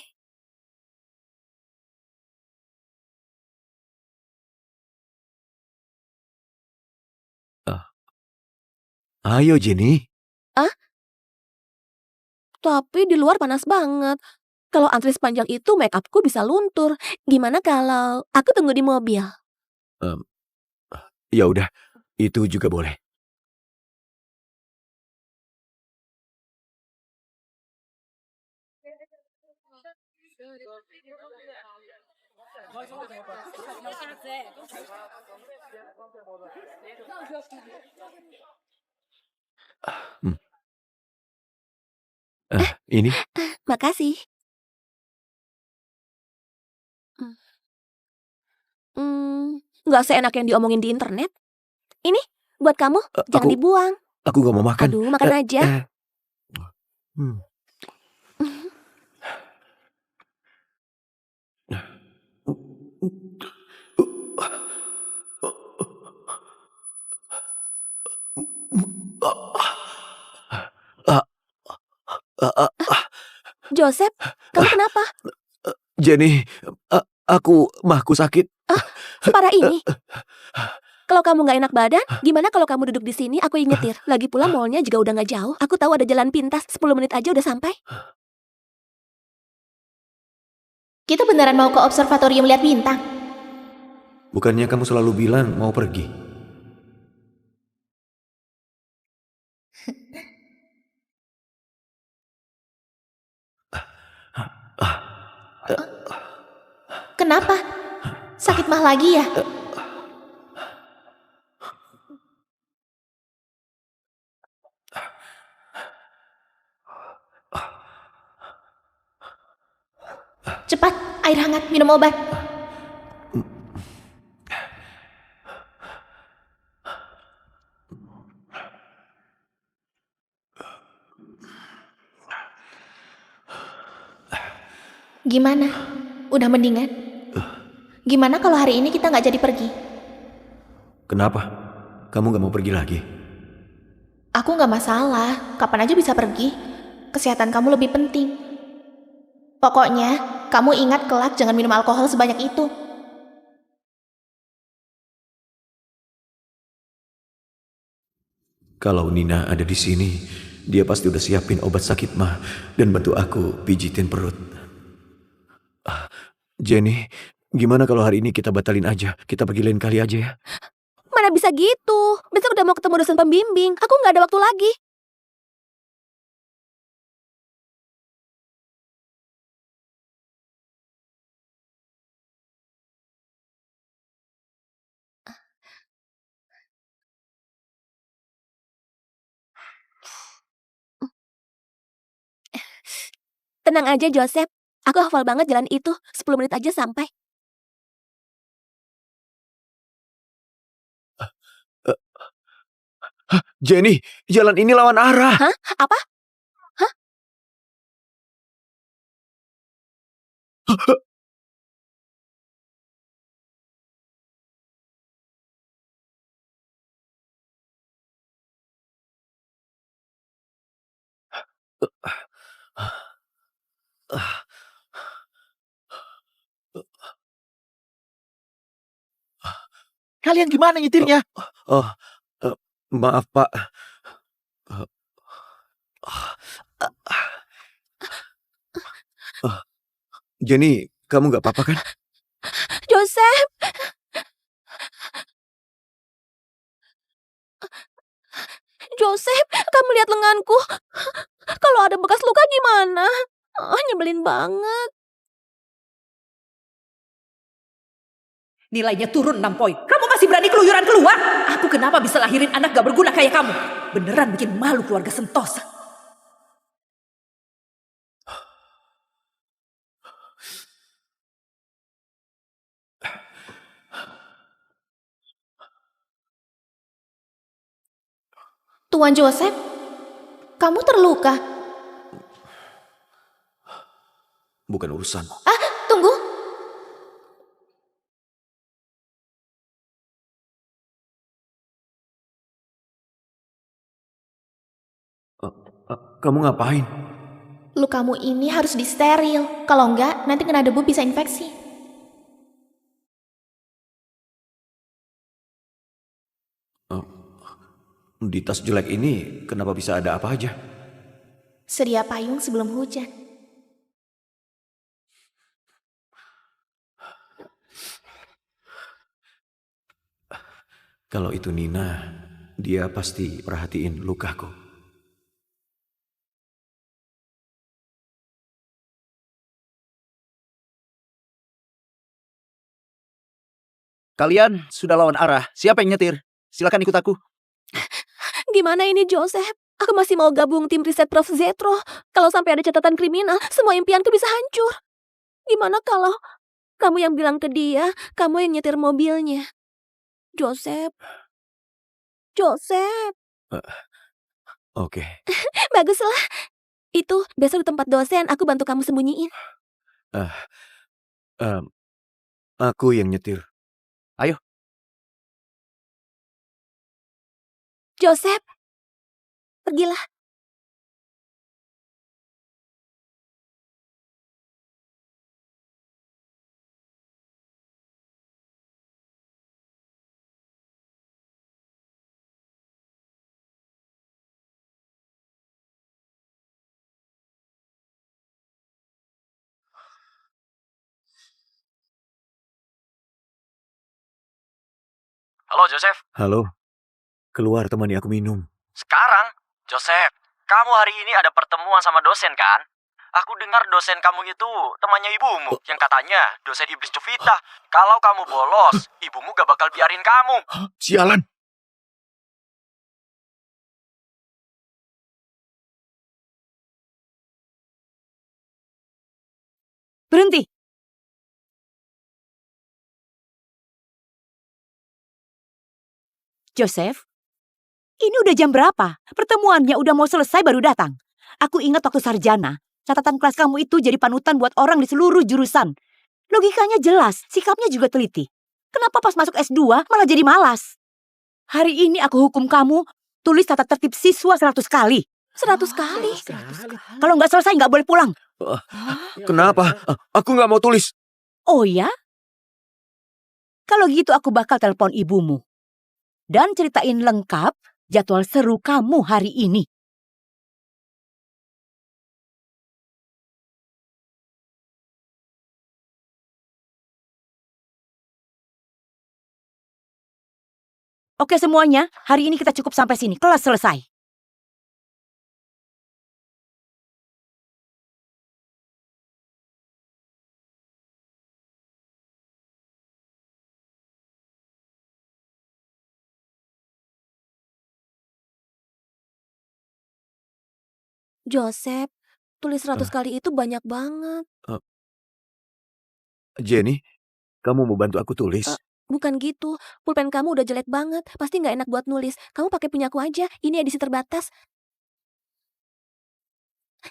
Ayo Jenny. Tapi di luar panas banget. Kalau antri sepanjang itu make upku bisa luntur. Gimana kalau aku tunggu di mobil? Ya udah, itu juga boleh. Hmm. Ini Makasih. Hmm. Nggak seenak yang diomongin di internet. Ini buat kamu, jangan aku dibuang. aku gak mau makan. Aduh, makan aja. Hmm. Ah, ah, ah, ah. Joseph, kamu kenapa? Jenny, aku sakit. Separah ini? Kalau kamu nggak enak badan, gimana kalau kamu duduk di sini, aku nyetir. Lagi pula mallnya juga udah nggak jauh. Aku tahu ada jalan pintas, 10 menit aja udah sampai. Kita beneran mau ke observatorium lihat bintang. Bukannya kamu selalu bilang mau pergi? Kenapa? Sakit mah lagi ya? Cepat, air hangat, minum obat. Gimana? Udah mendingan? Gimana kalau hari ini kita nggak jadi pergi? Kenapa? Kamu gak mau pergi lagi? Aku nggak masalah, kapan aja bisa pergi. Kesehatan kamu lebih penting. Pokoknya, kamu ingat kelak jangan minum alkohol sebanyak itu. Kalau Nina ada di sini, dia pasti udah siapin obat sakit mah dan bantu aku pijitin perut. Jenny, gimana kalau hari ini kita batalin aja? Kita pergi lain kali aja ya? Mana bisa gitu? Besok udah mau ketemu dosen pembimbing. Aku nggak ada waktu lagi. Tenang aja, Joseph. Aku hafal banget jalan itu. 10 menit aja sampai. Jenny, jalan ini lawan arah. Hah? Apa? Hah? Kalian gimana nyetirnya? Oh, maaf Pak. Jenny, kamu gak apa-apa kan? Joseph! Joseph, kamu lihat lenganku. Kalau ada bekas luka gimana? Nyebelin banget. Nilainya turun 6 poin. Kamu masih berani keluyuran keluar? Aku kenapa bisa lahirin anak gak berguna kayak kamu? Beneran bikin malu keluarga Sentosa. Tuan Joseph, kamu terluka. Bukan urusan. Tunggu. Kamu ngapain? Lukamu ini harus disteril. Kalau enggak, nanti kena debu bisa infeksi. Di tas jelek ini kenapa bisa ada apa aja? Sedia payung sebelum hujan. Kalau itu Nina, dia pasti perhatiin lukaku. Kalian sudah lawan arah. Siapa yang nyetir? Silakan ikut aku. Gimana ini Joseph? Aku masih mau gabung tim riset Prof. Zetro. Kalau sampai ada catatan kriminal, semua impianku bisa hancur. Gimana kalau kamu yang bilang ke dia, kamu yang nyetir mobilnya? Joseph. Joseph. Oke. Baguslah. Itu besok di tempat dosen aku bantu kamu sembunyiin. Aku yang nyetir. Joseph. Pergilah. Halo Joseph. Halo. Keluar temani aku minum. Sekarang, Joseph, kamu hari ini ada pertemuan sama dosen kan? Aku dengar dosen kamu itu temannya ibumu yang katanya dosen iblis Cuvita. Kalau kamu bolos, ibumu gak bakal biarin kamu. Sialan. Berhenti. Joseph, ini udah jam berapa? Pertemuannya udah mau selesai baru datang. Aku ingat waktu sarjana, catatan kelas kamu itu jadi panutan buat orang di seluruh jurusan. Logikanya jelas, sikapnya juga teliti. Kenapa pas masuk S2 malah jadi malas? Hari ini aku hukum kamu tulis tata tertib siswa 100 kali. 100 kali. Kalau nggak selesai nggak boleh pulang. Kenapa? Aku nggak mau tulis. Oh ya? Kalau gitu aku bakal telepon ibumu. Dan ceritain lengkap jadwal seru kamu hari ini. Oke semuanya, hari ini kita cukup sampai sini. Kelas selesai. Joseph, tulis 100 kali itu banyak banget. Jenny, kamu mau bantu aku tulis? Bukan gitu, pulpen kamu udah jelek banget. Pasti nggak enak buat nulis. Kamu pakai punyaku aja, ini edisi terbatas.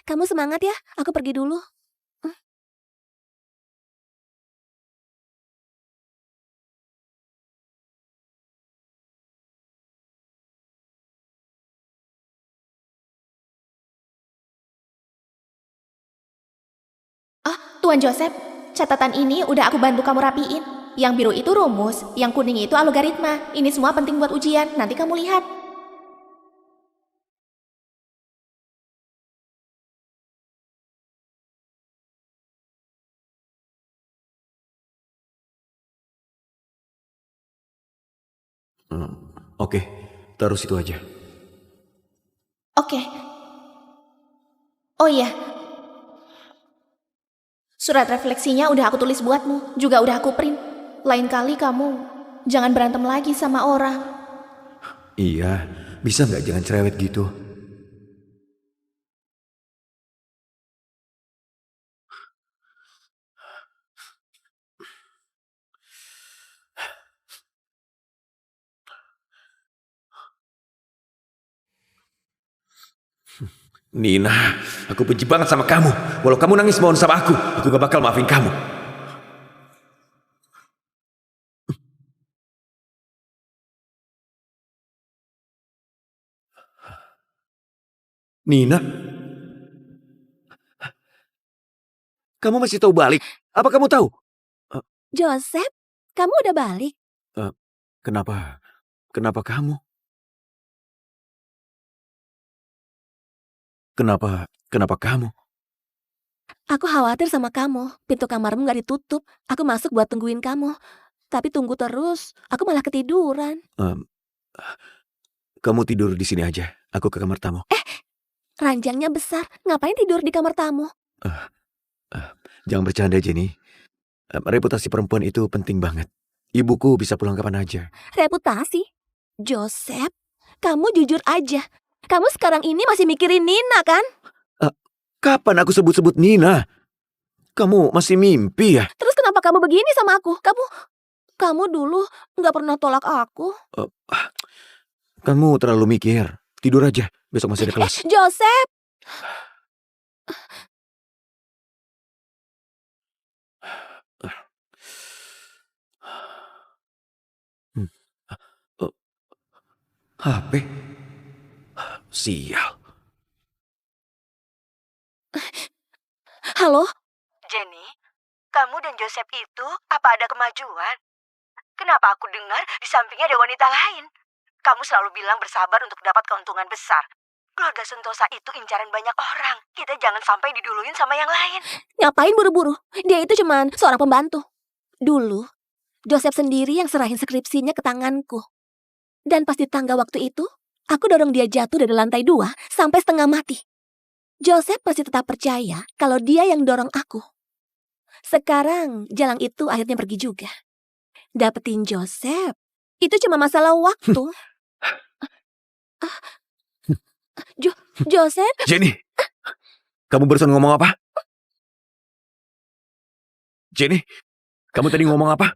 Kamu semangat ya, aku pergi dulu. Tuan Joseph, catatan ini udah aku bantu kamu rapiin. Yang biru itu rumus, yang kuning itu algoritma. Ini semua penting buat ujian, nanti kamu lihat. Oke, taruh situ aja. Oke. Oh iya. Surat refleksinya udah aku tulis buatmu, juga udah aku print. Lain kali kamu jangan berantem lagi sama orang. Iya, bisa nggak jangan cerewet gitu? Nina, aku benci banget sama kamu. Walau kamu nangis mohon sama aku gak bakal maafin kamu. Nina, kamu masih tahu balik? Apa kamu tahu? Joseph, kamu udah balik? Kenapa? Kenapa kamu? Kenapa kamu? Aku khawatir sama kamu. Pintu kamarmu gak ditutup. Aku masuk buat tungguin kamu. Tapi tunggu terus, aku malah ketiduran. Kamu tidur di sini aja. Aku ke kamar tamu. Ranjangnya besar. Ngapain tidur di kamar tamu? Jangan bercanda, Jenny. Reputasi perempuan itu penting banget. Ibuku bisa pulang kapan aja. Reputasi? Joseph, kamu jujur aja. Kamu sekarang ini masih mikirin Nina kan? Kapan aku sebut-sebut Nina? Kamu masih mimpi ya? Terus kenapa kamu begini sama aku? Kamu dulu nggak pernah tolak aku. Kamu terlalu mikir. Tidur aja, besok masih ada kelas. Joseph! HP? Sial. Halo? Jenny, kamu dan Joseph itu apa ada kemajuan? Kenapa aku dengar di sampingnya ada wanita lain? Kamu selalu bilang bersabar untuk dapat keuntungan besar. Keluarga Sentosa itu incaran banyak orang. Kita jangan sampai diduluin sama yang lain. Ngapain buru-buru? Dia itu cuman seorang pembantu. Dulu, Joseph sendiri yang serahin skripsinya ke tanganku. Dan pas di tangga waktu itu, aku dorong dia jatuh dari lantai 2 sampai setengah mati. Joseph pasti tetap percaya kalau dia yang dorong aku. Sekarang, jalang itu akhirnya pergi juga. Dapetin Joseph, itu cuma masalah waktu. Joseph? Jenny, kamu barusan ngomong apa? Jenny, kamu tadi ngomong apa?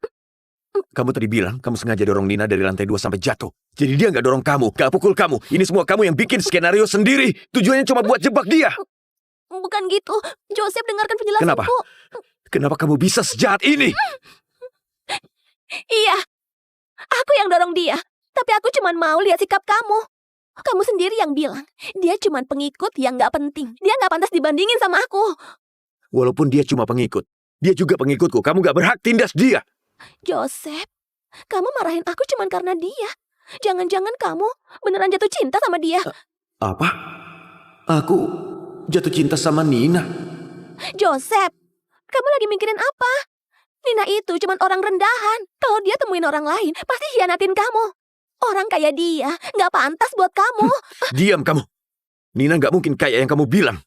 Kamu tadi bilang kamu sengaja dorong Nina dari lantai 2 sampai jatuh. Jadi dia nggak dorong kamu, nggak pukul kamu. Ini semua kamu yang bikin skenario sendiri. Tujuannya cuma buat jebak dia. Bukan gitu. Joseph, dengarkan penjelasanku. Kenapa? Kenapa kamu bisa sejahat ini? Iya, aku yang dorong dia. Tapi aku cuma mau lihat sikap kamu. Kamu sendiri yang bilang, dia cuma pengikut yang nggak penting. Dia nggak pantas dibandingin sama aku. Walaupun dia cuma pengikut, dia juga pengikutku. Kamu nggak berhak tindas dia. Joseph, kamu marahin aku cuma karena dia. Jangan-jangan kamu beneran jatuh cinta sama dia. Apa? Aku jatuh cinta sama Nina. Joseph, kamu lagi mikirin apa? Nina itu cuma orang rendahan. Kalau dia temuin orang lain, pasti hianatin kamu. Orang kayak dia nggak pantas buat kamu. Diam kamu. Nina nggak mungkin kayak yang kamu bilang.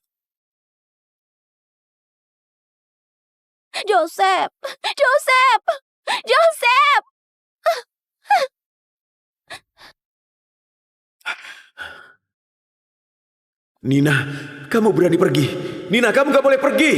Joseph, Joseph, Joseph. Nina, kamu berani pergi. Nina, kamu nggak boleh pergi.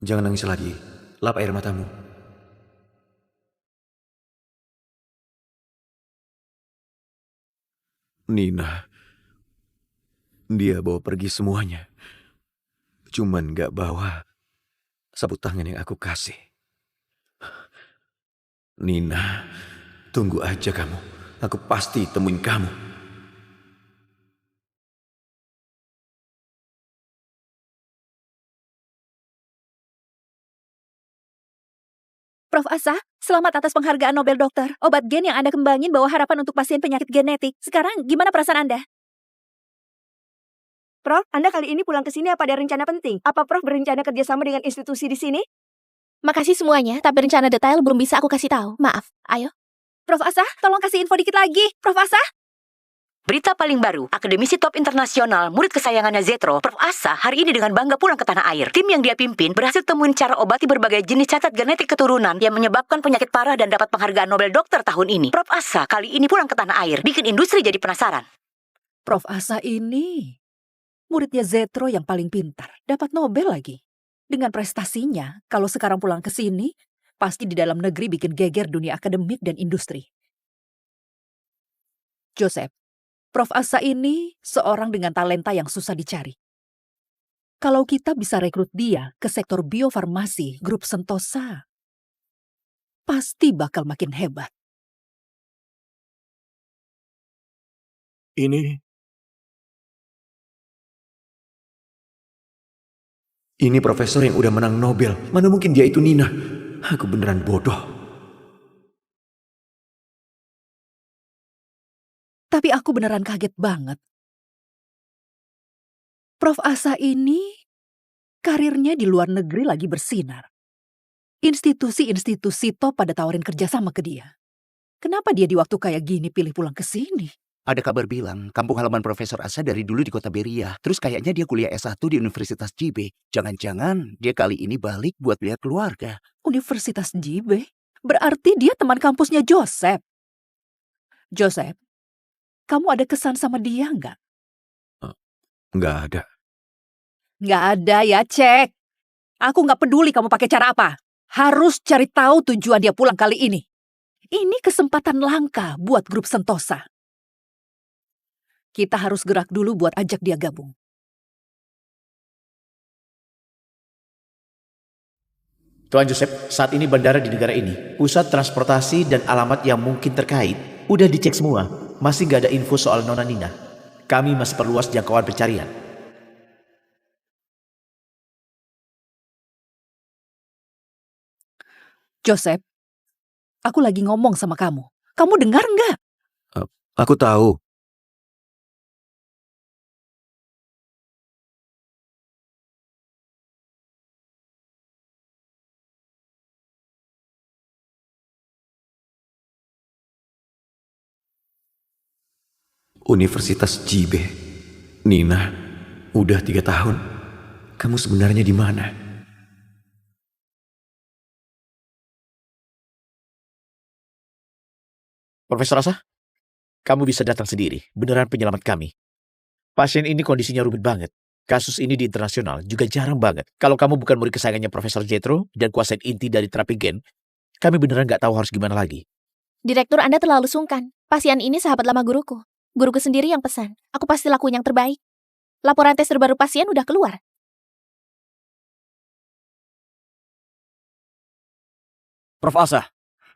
Jangan nangis lagi. Lap air matamu. Nina. Dia bawa pergi semuanya. Cuman gak bawa sabut tangan yang aku kasih. Nina, tunggu aja kamu. Aku pasti temuin kamu. Prof. Asa, selamat atas penghargaan Nobel Dokter. Obat gen yang Anda kembangin bawa harapan untuk pasien penyakit genetik. Sekarang gimana perasaan Anda? Prof, Anda kali ini pulang ke sini apa ada rencana penting? Apa Prof berencana kerjasama dengan institusi di sini? Makasih semuanya, tapi rencana detail belum bisa aku kasih tahu. Maaf, ayo. Prof. Asa, tolong kasih info dikit lagi. Prof. Asa? Berita paling baru, akademisi top internasional, murid kesayangannya Zetro, Prof. Asa, hari ini dengan bangga pulang ke tanah air. Tim yang dia pimpin berhasil temuin cara obati berbagai jenis cacat genetik keturunan yang menyebabkan penyakit parah dan dapat penghargaan Nobel Dokter tahun ini. Prof. Asa kali ini pulang ke tanah air, bikin industri jadi penasaran. Prof. Asa ini muridnya Zetro yang paling pintar, dapat Nobel lagi. Dengan prestasinya, kalau sekarang pulang ke sini, pasti di dalam negeri bikin geger dunia akademik dan industri. Joseph, Prof. Asa ini seorang dengan talenta yang susah dicari. Kalau kita bisa rekrut dia ke sektor biofarmasi grup Sentosa, pasti bakal makin hebat. Ini profesor yang udah menang Nobel. Mana mungkin dia itu Nina? Aku beneran bodoh. Tapi aku beneran kaget banget. Prof. Asa ini karirnya di luar negeri lagi bersinar. Institusi-institusi top pada tawarin kerjasama ke dia. Kenapa dia di waktu kayak gini pilih pulang ke sini? Ada kabar bilang kampung halaman Profesor Asa dari dulu di kota Beria. Terus kayaknya dia kuliah S1 di Universitas JB. Jangan-jangan dia kali ini balik buat lihat keluarga. Universitas JB? Berarti dia teman kampusnya Joseph. Joseph, kamu ada kesan sama dia nggak? Nggak ada. Nggak ada ya, cek. Aku nggak peduli kamu pakai cara apa. Harus cari tahu tujuan dia pulang kali ini. Ini kesempatan langka buat grup Sentosa. Kita harus gerak dulu buat ajak dia gabung. Tuan Joseph, saat ini bandara di negara ini, pusat transportasi dan alamat yang mungkin terkait, udah dicek semua. Masih nggak ada info soal Nona Nina. Kami masih perluas jangkauan pencarian. Joseph, aku lagi ngomong sama kamu. Kamu dengar nggak? Aku tahu. Universitas JB. Nina, udah 3 tahun. Kamu sebenarnya di mana? Profesor Asa, kamu bisa datang sendiri. Beneran penyelamat kami. Pasien ini kondisinya rumit banget. Kasus ini di internasional juga jarang banget. Kalau kamu bukan murid kesayangannya Profesor Jethro dan kuasain inti dari terapi gen, kami beneran nggak tahu harus gimana lagi. Direktur Anda terlalu sungkan. Pasien ini sahabat lama guruku. Guruku sendiri yang pesan. Aku pasti lakuin yang terbaik. Laporan tes terbaru pasien udah keluar. Prof. Asa,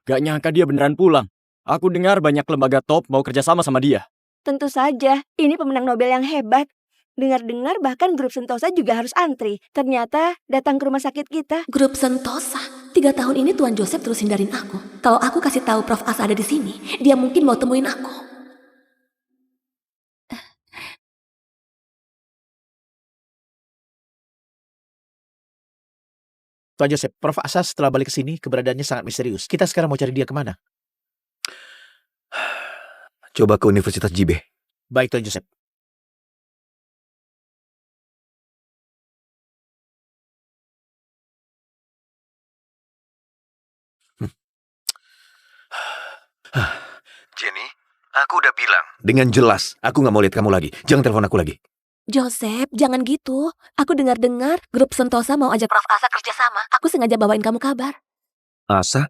gak nyangka dia beneran pulang. Aku dengar banyak lembaga top mau kerjasama sama dia. Tentu saja, ini pemenang Nobel yang hebat. Dengar-dengar bahkan grup Sentosa juga harus antri. Ternyata datang ke rumah sakit kita. Grup Sentosa. 3 tahun ini Tuan Joseph terus hindarin aku. Kalau aku kasih tahu Prof. Asa ada di sini, dia mungkin mau temuin aku. Tuan Joseph, Prof. Asa setelah balik ke sini keberadaannya sangat misterius. Kita sekarang mau cari dia kemana? Coba ke Universitas JB. Baik, Tuan Joseph. Jenny, aku udah bilang. Dengan jelas, aku nggak mau lihat kamu lagi. Jangan telepon aku lagi. Joseph, jangan gitu. Aku dengar-dengar grup Sentosa mau ajak Prof. Asa kerjasama. Aku sengaja bawain kamu kabar. Asa?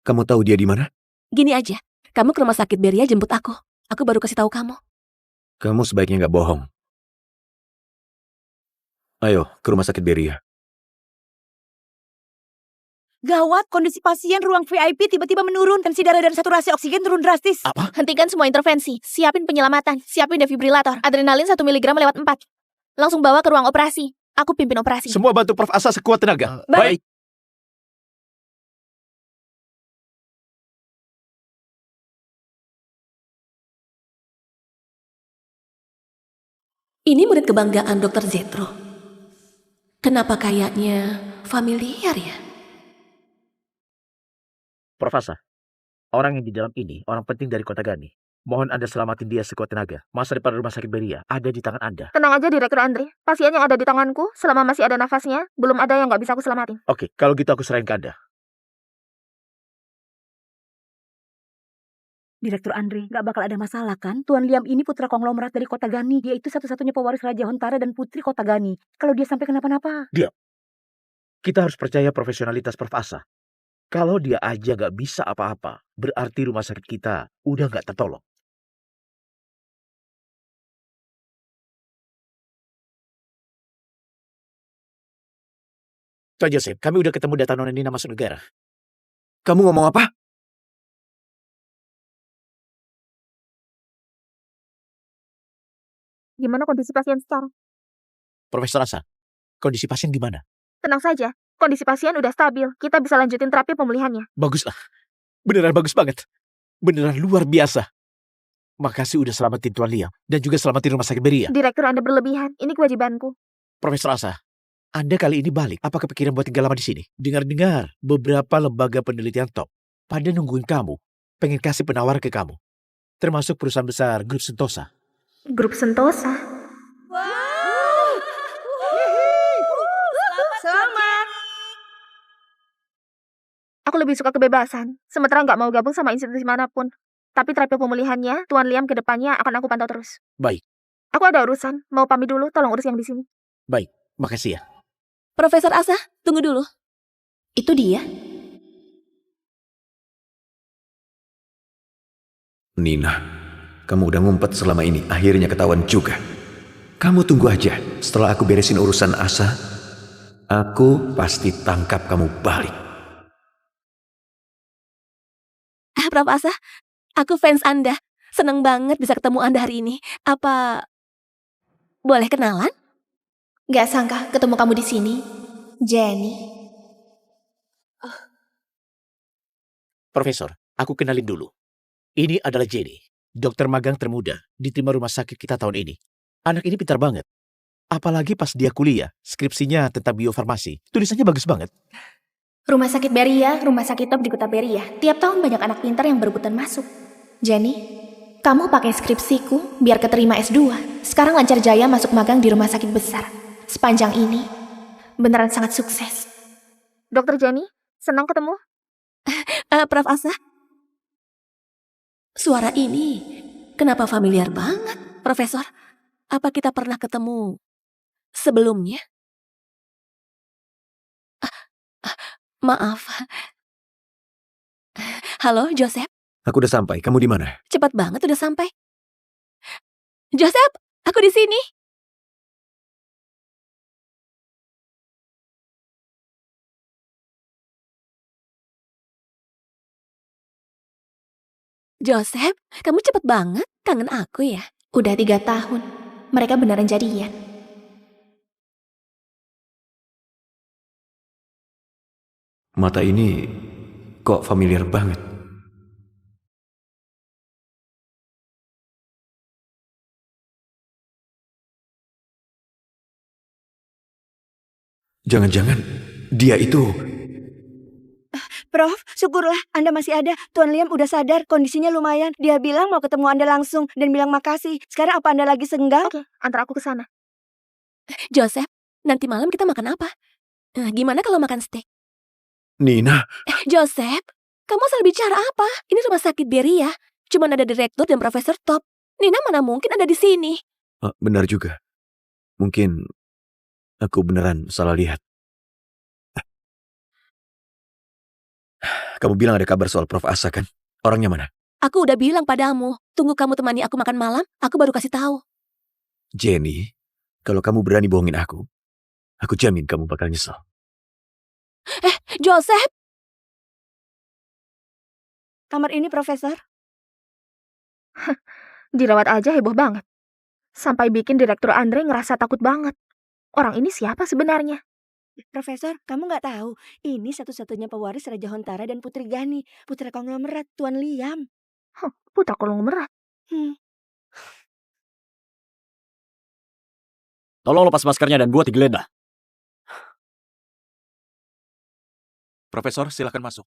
Kamu tahu dia di mana? Gini aja, kamu ke rumah sakit Beria jemput aku. Aku baru kasih tahu kamu. Kamu sebaiknya nggak bohong. Ayo, ke rumah sakit Beria. Gawat, kondisi pasien ruang VIP tiba-tiba menurun. Tensi darah dan saturasi oksigen turun drastis. Hentikan semua intervensi. Siapin penyelamatan. Siapin defibrilator. Adrenalin 1 mg lewat 4. Langsung bawa ke ruang operasi. Aku pimpin operasi. Semua bantu Prof. Asa sekuat tenaga. Baik. Ini murid kebanggaan Dr. Jethro. Kenapa kayaknya familiar ya? Prof. Asa, orang yang di dalam ini orang penting dari kota Gani. Mohon Anda selamatin dia sekuat tenaga. Masa depan rumah sakit Beria ada di tangan Anda. Tenang aja Direktur Andre. Pasien yang ada di tanganku, selama masih ada nafasnya, belum ada yang nggak bisa aku selamatin. Oke, kalau gitu aku serahin ke Anda. Direktur Andre, gak bakal ada masalah kan? Tuan Liam ini putra konglomerat dari kota Gani. Dia itu satu-satunya pewaris Raja Hontara dan putri kota Gani. Kalau dia sampai kenapa-napa. Kita harus percaya profesionalitas Prof. Asa. Kalau dia aja gak bisa apa-apa, berarti rumah sakit kita udah gak tertolong. Tuan Joseph, kami udah ketemu data Nona Nina masuk negara. Kamu ngomong apa? Gimana kondisi pasien sekarang? Profesor Asa, kondisi pasien gimana? Tenang saja, kondisi pasien udah stabil. Kita bisa lanjutin terapi pemulihannya. Baguslah. Beneran bagus banget. Beneran luar biasa. Makasih udah selamatin Tuan Liam dan juga selamatin rumah sakit Beria. Direktur Anda berlebihan, ini kewajibanku. Profesor Asa, Anda kali ini balik. Apa kepikiran buat tinggal lama di sini? Dengar-dengar, beberapa lembaga penelitian top pada nungguin kamu, pengen kasih penawar ke kamu. Termasuk perusahaan besar Grup Sentosa. Grup Sentosa. Selamat. Aku lebih suka kebebasan, sementara nggak mau gabung sama institusi manapun. Tapi terapi pemulihannya, Tuan Liam ke depannya akan aku pantau terus. Baik, Aku ada urusan, mau pamit dulu, tolong urus yang di sini. baik. Makasih ya. Profesor Asa, tunggu dulu. Itu dia. Nina, kamu udah ngumpet selama ini, akhirnya ketahuan juga. Kamu tunggu aja, setelah aku beresin urusan Asa, aku pasti tangkap kamu balik. Prof Asa, aku fans Anda. Seneng banget bisa ketemu Anda hari ini. Apa boleh kenalan? Gak sangka ketemu kamu di sini, Jenny. Profesor, aku kenalin dulu. Ini adalah Jenny, dokter magang termuda diterima rumah sakit kita tahun ini. Anak ini pintar banget. Apalagi pas dia kuliah, skripsinya tentang biofarmasi. Tulisannya bagus banget. Rumah sakit Beria, rumah sakit top di kota Beria. Tiap tahun banyak anak pintar yang berebutan masuk. Jenny, kamu pakai skripsiku biar keterima S2. Sekarang lancar jaya masuk magang di rumah sakit besar. Sepanjang ini, beneran sangat sukses. Dokter Jenny, senang ketemu. Prof Asa, suara ini kenapa familiar banget, Profesor? Apa kita pernah ketemu sebelumnya? Maaf. Halo, Joseph. Aku udah sampai, kamu di mana? Cepat banget udah sampai. Joseph, aku di sini. Joseph, kamu cepet banget. Kangen aku ya? Udah 3 tahun, mereka beneran jadian. Mata ini kok familiar banget. Jangan-jangan dia itu... Prof, syukurlah Anda masih ada. Tuan Liam udah sadar, kondisinya lumayan. Dia bilang mau ketemu Anda langsung dan bilang makasih. Sekarang apa Anda lagi senggang? Oke, antar aku ke sana. Joseph, nanti malam kita makan apa? Gimana kalau makan steak? Nina, Joseph, kamu salah bicara apa? Ini rumah sakit Beria. Cuma ada direktur dan profesor top. Nina mana mungkin ada di sini? benar juga. Mungkin aku beneran salah lihat. Kamu bilang ada kabar soal Prof. Asa kan? Orangnya mana? Aku udah bilang padamu, tunggu kamu temani aku makan malam, aku baru kasih tahu. Jenny, kalau kamu berani bohongin aku jamin kamu bakal nyesel. Joseph! Kamar ini, Profesor. Dirawat aja heboh banget. Sampai bikin direktur Andre ngerasa takut banget. Orang ini siapa sebenarnya? Profesor, kamu nggak tahu, ini satu-satunya pewaris Raja Hontara dan Putri Gani, putra konglomerat Tuan Liam. Putra konglomerat. Tolong lepas maskernya dan buat digeledah. Profesor, silakan masuk.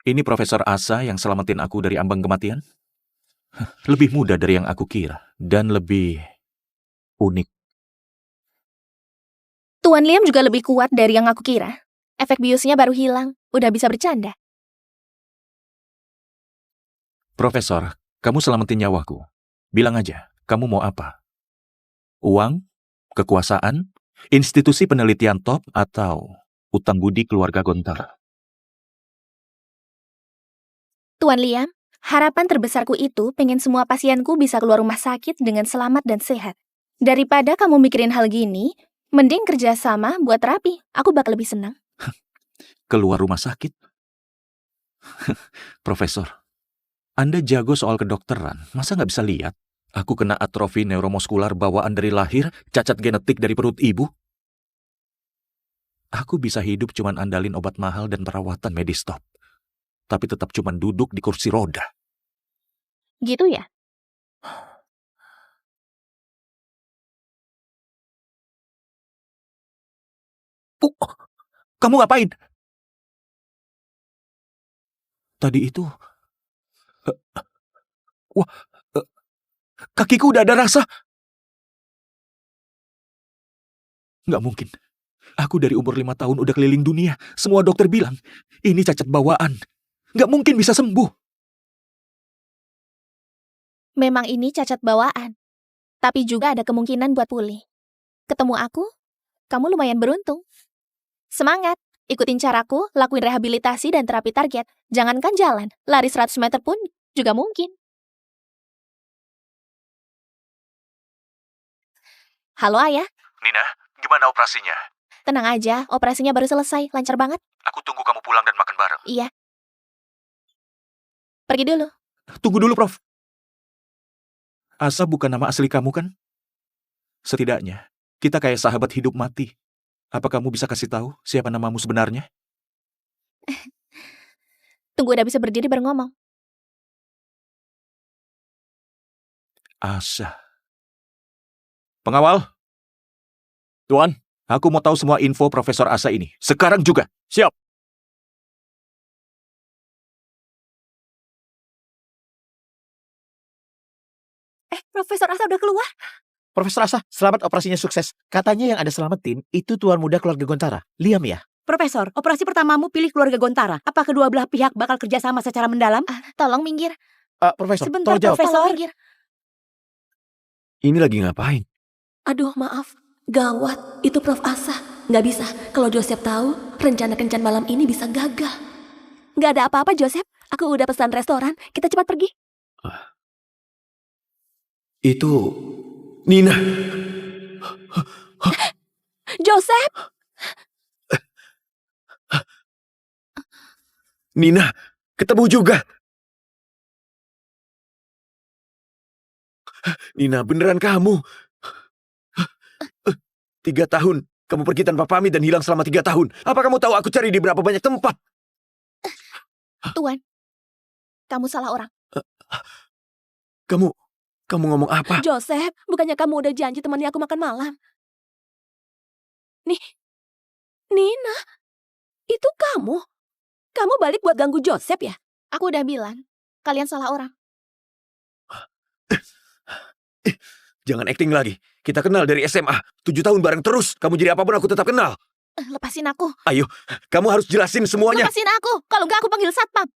Ini Profesor Asa yang selamatin aku dari ambang kematian? Lebih mudah dari yang aku kira, dan lebih unik. Tuan Liam juga lebih kuat dari yang aku kira. Efek biusnya baru hilang, udah bisa bercanda. Profesor, kamu selamatin nyawaku. Bilang aja, kamu mau apa? Uang? Kekuasaan? Institusi penelitian top? Atau utang budi keluarga Gontar? Tuan Liam, harapan terbesarku itu pengen semua pasienku bisa keluar rumah sakit dengan selamat dan sehat. Daripada kamu mikirin hal gini, mending kerja sama buat terapi. Aku bakal lebih senang. Keluar rumah sakit? Profesor, Anda jago soal kedokteran, masa nggak bisa lihat? Aku kena atrofi neuromuskular bawaan dari lahir, cacat genetik dari perut ibu. Aku bisa hidup cuman andalin obat mahal dan perawatan medis top. Tapi tetap cuman duduk di kursi roda. Gitu ya? Kamu ngapain? Tadi itu... Wah, kakiku udah ada rasa. Nggak mungkin. Aku dari umur 5 tahun udah keliling dunia. Semua dokter bilang, ini cacat bawaan. Nggak mungkin bisa sembuh. Memang ini cacat bawaan. Tapi juga ada kemungkinan buat pulih. Ketemu aku, kamu lumayan beruntung. Semangat! Ikutin caraku, lakuin rehabilitasi dan terapi target. Jangankan jalan, lari 100 meter pun juga mungkin. Halo Ayah, Nina, gimana operasinya? tenang aja, operasinya baru selesai, lancar banget. Aku tunggu kamu pulang dan makan bareng. Iya. Pergi dulu. Tunggu dulu, Prof. Asa bukan nama asli kamu kan? Setidaknya, kita kayak sahabat hidup mati. Apa kamu bisa kasih tahu siapa namamu sebenarnya? Tunggu udah bisa berdiri baru ngomong. Asa. Pengawal, Tuan, aku mau tahu semua info Profesor Asa ini. Sekarang juga. siap. Profesor Asa udah keluar. Profesor Asa, selamat operasinya sukses. Katanya yang ada selamatin itu tuan muda keluarga Gontara, Liam ya? Profesor, operasi pertamamu pilih keluarga Gontara. Apa kedua belah pihak bakal kerjasama secara mendalam? Tolong minggir. Profesor, Sebentar, tolong jawab. Profesor. Tolong minggir. Ini lagi ngapain? Aduh, maaf. Gawat, itu Prof. Asa. Nggak bisa. Kalau Joseph tahu, rencana kencan malam ini bisa gagal. Nggak ada apa-apa, Joseph. Aku udah pesan restoran. Kita cepat pergi. Itu Nina. Joseph! Nina, ketemu juga. Nina, beneran kamu. 3 tahun. Kamu pergi tanpa pamit dan hilang selama 3 tahun. Apa kamu tahu aku cari di berapa banyak tempat? Tuan, kamu salah orang. Kamu ngomong apa? Joseph, bukannya kamu udah janji temani aku makan malam? Nina, itu kamu? Kamu balik buat ganggu Joseph ya? Aku udah bilang, kalian salah orang. Jangan acting lagi. Kita kenal dari SMA. 7 tahun bareng terus. Kamu jadi apapun aku tetap kenal. Lepasin aku. Ayo, kamu harus jelasin semuanya. Lepasin aku. Kalau nggak aku panggil satpam.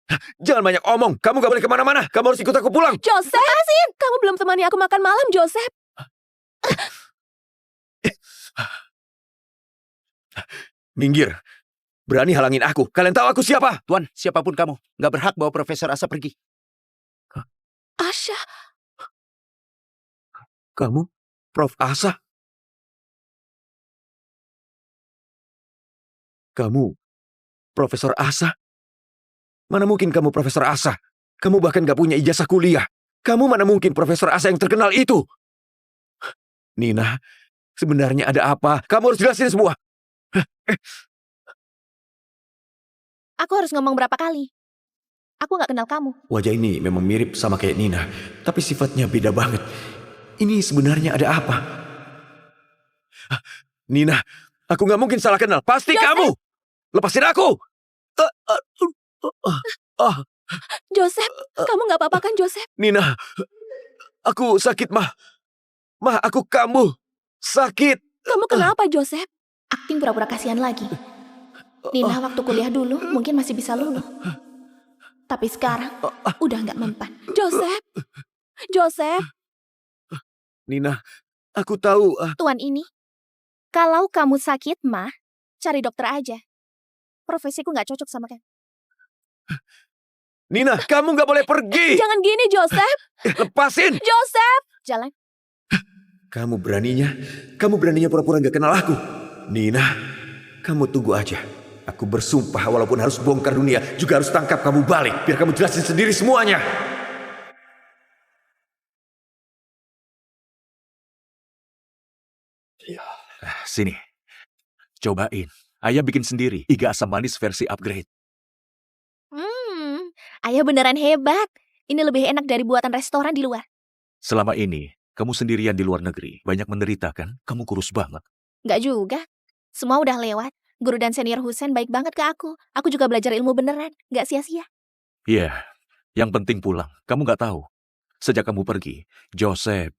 Jangan banyak omong. Kamu gak boleh kemana-mana. Kamu harus ikut aku pulang. Joseph, kamu belum temani aku makan malam, Joseph. Minggir. Berani halangin aku. Kalian tahu aku siapa? Tuan, siapapun kamu, nggak berhak bawa Profesor Asa pergi. Asha, Kamu? Prof. Asa? Kamu? Profesor Asa? Mana mungkin kamu Profesor Asa? Kamu bahkan gak punya ijazah kuliah. Kamu mana mungkin Profesor Asa yang terkenal itu? Nina, sebenarnya ada apa? Kamu harus jelasin semua. Aku harus ngomong berapa kali? Aku nggak kenal kamu. Wajah ini memang mirip sama kayak Nina, tapi sifatnya beda banget. Ini sebenarnya ada apa? Nina, aku gak mungkin salah kenal. Pasti kamu! Lepasin aku! Joseph, kamu nggak apa-apa kan, Joseph? Nina, aku sakit, Ma. Ma, aku kambuh. Sakit. Kamu kenapa, Joseph? Akting pura-pura kasihan lagi. Nina waktu kuliah dulu mungkin masih bisa luluh. Tapi sekarang udah nggak mempan. Joseph, Nina, aku tahu. Tuan ini, kalau kamu sakit mah, cari dokter aja. Profesiku nggak cocok sama kamu. Nina, kamu gak boleh pergi. jangan gini, Joseph. Lepasin. Joseph, Jalan. Kamu beraninya pura-pura gak kenal aku. Nina, kamu tunggu aja. Aku bersumpah walaupun harus bongkar dunia, juga harus tangkap kamu balik. Biar kamu jelasin sendiri semuanya. Sini, cobain. Ayah bikin sendiri iga asam manis versi upgrade. Ayah beneran hebat. Ini lebih enak dari buatan restoran di luar. Selama ini, kamu sendirian di luar negeri. Banyak menderita kan? Kamu kurus banget. Nggak juga. Semua udah lewat. Guru dan senior Husen baik banget ke aku. Aku juga belajar ilmu beneran. Nggak sia-sia. Iya, yang penting pulang. Kamu nggak tahu. Sejak kamu pergi, Joseph,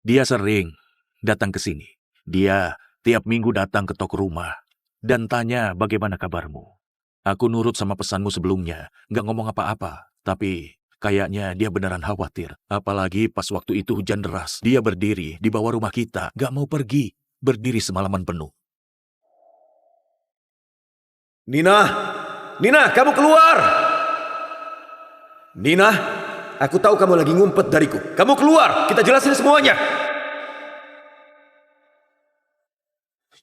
dia sering datang ke sini. Dia tiap minggu datang ke toko rumah dan tanya bagaimana kabarmu. Aku nurut sama pesanmu sebelumnya, nggak ngomong apa-apa. Tapi kayaknya dia beneran khawatir. Apalagi pas waktu itu hujan deras. Dia berdiri di bawah rumah kita, nggak mau pergi. Berdiri semalaman penuh. Nina, kamu keluar! Nina, aku tahu kamu lagi ngumpet dariku. Kamu keluar, kita jelasin semuanya.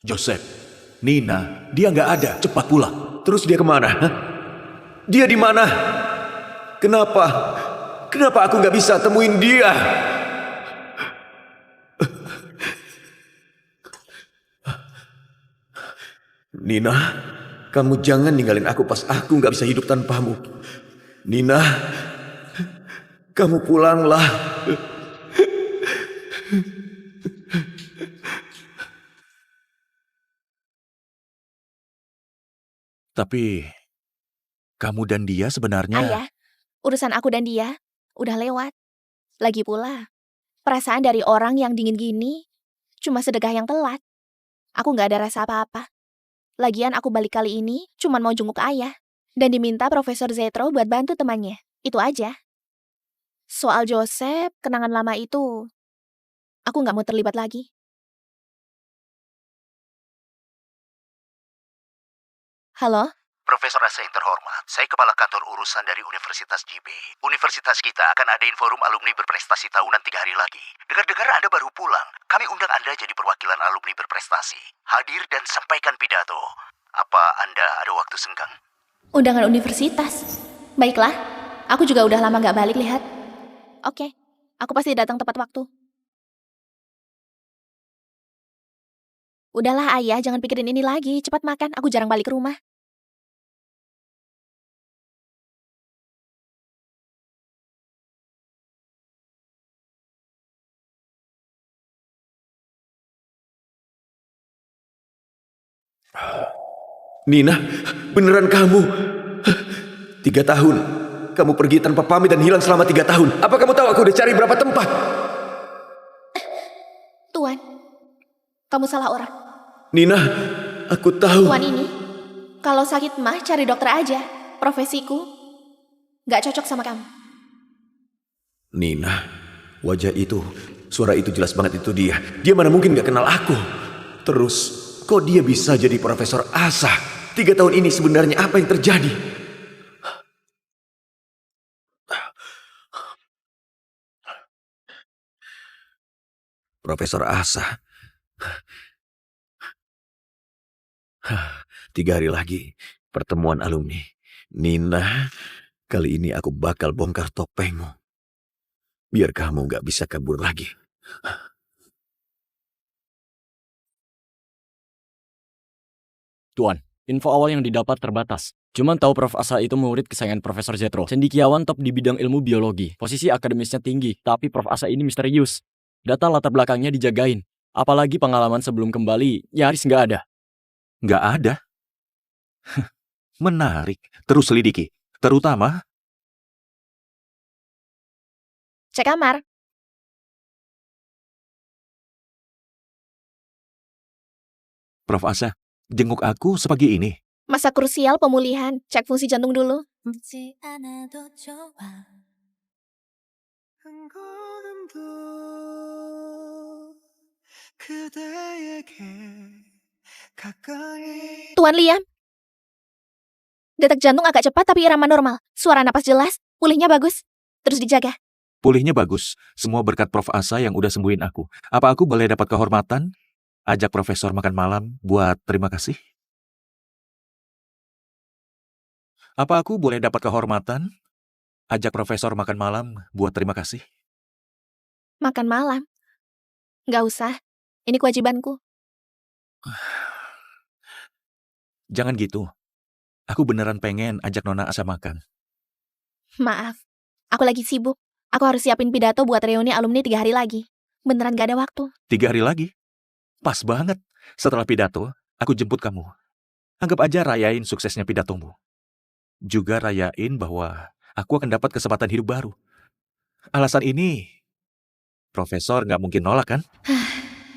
Joseph, Nina, dia nggak ada. Cepat pulang. Terus dia kemana? Hah? Dia di mana? Kenapa aku nggak bisa temuin dia? Nina, kamu jangan ninggalin aku pas aku nggak bisa hidup tanpamu. Nina, kamu pulanglah. Tapi, kamu dan dia sebenarnya... Ayah, urusan aku dan dia udah lewat. Lagi pula, perasaan dari orang yang dingin gini cuma sedekah yang telat. Aku nggak ada rasa apa-apa. Lagian aku balik kali ini cuma mau jenguk ayah. Dan diminta Profesor Zetro buat bantu temannya. Itu aja. Soal Joseph, kenangan lama itu, aku nggak mau terlibat lagi. Halo? Profesor Asa yang terhormat, saya kepala kantor urusan dari Universitas JB. Universitas kita akan adain forum alumni berprestasi tahunan 3 hari lagi. Dengar-dengar Anda baru pulang. Kami undang Anda jadi perwakilan alumni berprestasi. Hadir dan sampaikan pidato. Apa Anda ada waktu senggang? Undangan universitas. Baiklah, aku juga udah lama nggak balik lihat. Oke, aku pasti datang tepat waktu. Udahlah ayah, jangan pikirin ini lagi. Cepat makan, aku jarang balik ke rumah. Nina, beneran kamu? 3 tahun. Kamu pergi tanpa pamit dan hilang selama 3 tahun. Apa kamu tahu aku udah cari berapa tempat? Tuan, kamu salah orang. Nina, aku tahu. Tuan ini, kalau sakit mah cari dokter aja. Profesiku nggak cocok sama kamu. Nina, wajah itu, suara itu jelas banget itu dia. Dia mana mungkin gak kenal aku. Terus, kok dia bisa jadi Profesor Asa? 3 tahun ini sebenarnya apa yang terjadi? Profesor Asa. 3 hari lagi, pertemuan alumni. Nina, kali ini aku bakal bongkar topengmu. Biar kamu gak bisa kabur lagi. Tuan, info awal yang didapat terbatas. Cuman tahu Prof. Asa itu murid kesayangan Profesor Zetro. Cendikiawan top di bidang ilmu biologi. Posisi akademisnya tinggi, tapi Prof. Asa ini misterius. Data latar belakangnya dijagain. Apalagi pengalaman sebelum kembali, nyaris nggak ada. Nggak ada? Menarik. Terus selidiki. Terutama... Cek kamar. Prof. Asa, jenguk aku sepagi ini. Masa krusial pemulihan. Cek fungsi jantung dulu. Tuan Liam. Detak jantung agak cepat tapi irama normal. Suara napas jelas. Pulihnya bagus. Terus dijaga. Pulihnya bagus, semua berkat Prof. Asa yang udah sembuhin aku. Apa aku boleh dapat kehormatan? Ajak Profesor makan malam buat terima kasih? Apa aku boleh dapat kehormatan? Ajak Profesor makan malam buat terima kasih? Makan malam? Nggak usah. Ini kewajibanku. Jangan gitu. Aku beneran pengen ajak Nona Asa makan. Maaf, aku lagi sibuk. Aku harus siapin pidato buat reuni alumni 3 hari lagi. Beneran gak ada waktu. 3 hari lagi? Pas banget. Setelah pidato, aku jemput kamu. Anggap aja rayain suksesnya pidatomu. Juga rayain bahwa aku akan dapat kesempatan hidup baru. Alasan ini, Profesor nggak mungkin nolak kan?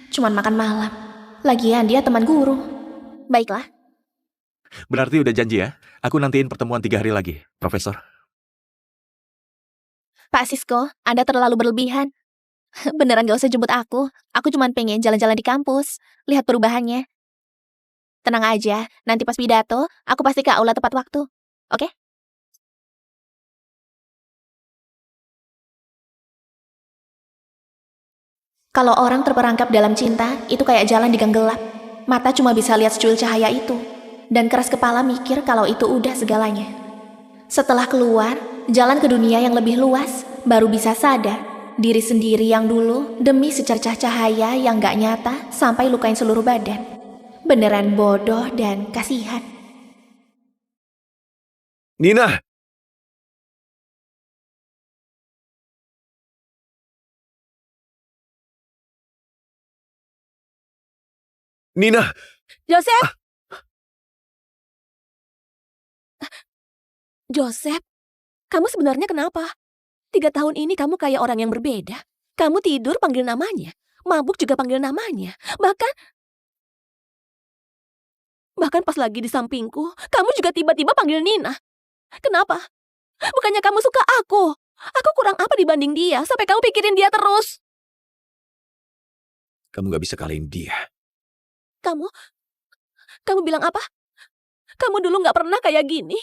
Cuman makan malam. Lagian dia teman guru. Baiklah. Berarti udah janji ya? Aku nantiin pertemuan 3 hari lagi, Profesor. Pak Sisko, Anda terlalu berlebihan. Beneran gak usah jemput aku. Aku cuman pengen jalan-jalan di kampus. Lihat perubahannya. Tenang aja, nanti pas pidato, aku pasti ke aula tepat waktu. Oke? Kalau orang terperangkap dalam cinta, itu kayak jalan di gang gelap. Mata cuma bisa lihat secuil cahaya itu. Dan keras kepala mikir kalau itu udah segalanya. Setelah keluar, jalan ke dunia yang lebih luas, baru bisa sadar diri sendiri yang dulu demi secercah cahaya yang gak nyata sampai lukain seluruh badan. Beneran bodoh dan kasihan. Nina! Nina! Joseph! Joseph, kamu sebenarnya kenapa? 3 tahun ini kamu kayak orang yang berbeda. Kamu tidur panggil namanya, mabuk juga panggil namanya. Bahkan pas lagi di sampingku, kamu juga tiba-tiba panggil Nina. Kenapa? Bukannya kamu suka aku? Aku kurang apa dibanding dia sampai kamu pikirin dia terus? Kamu gak bisa kalahin dia. Kamu bilang apa? Kamu dulu gak pernah kayak gini.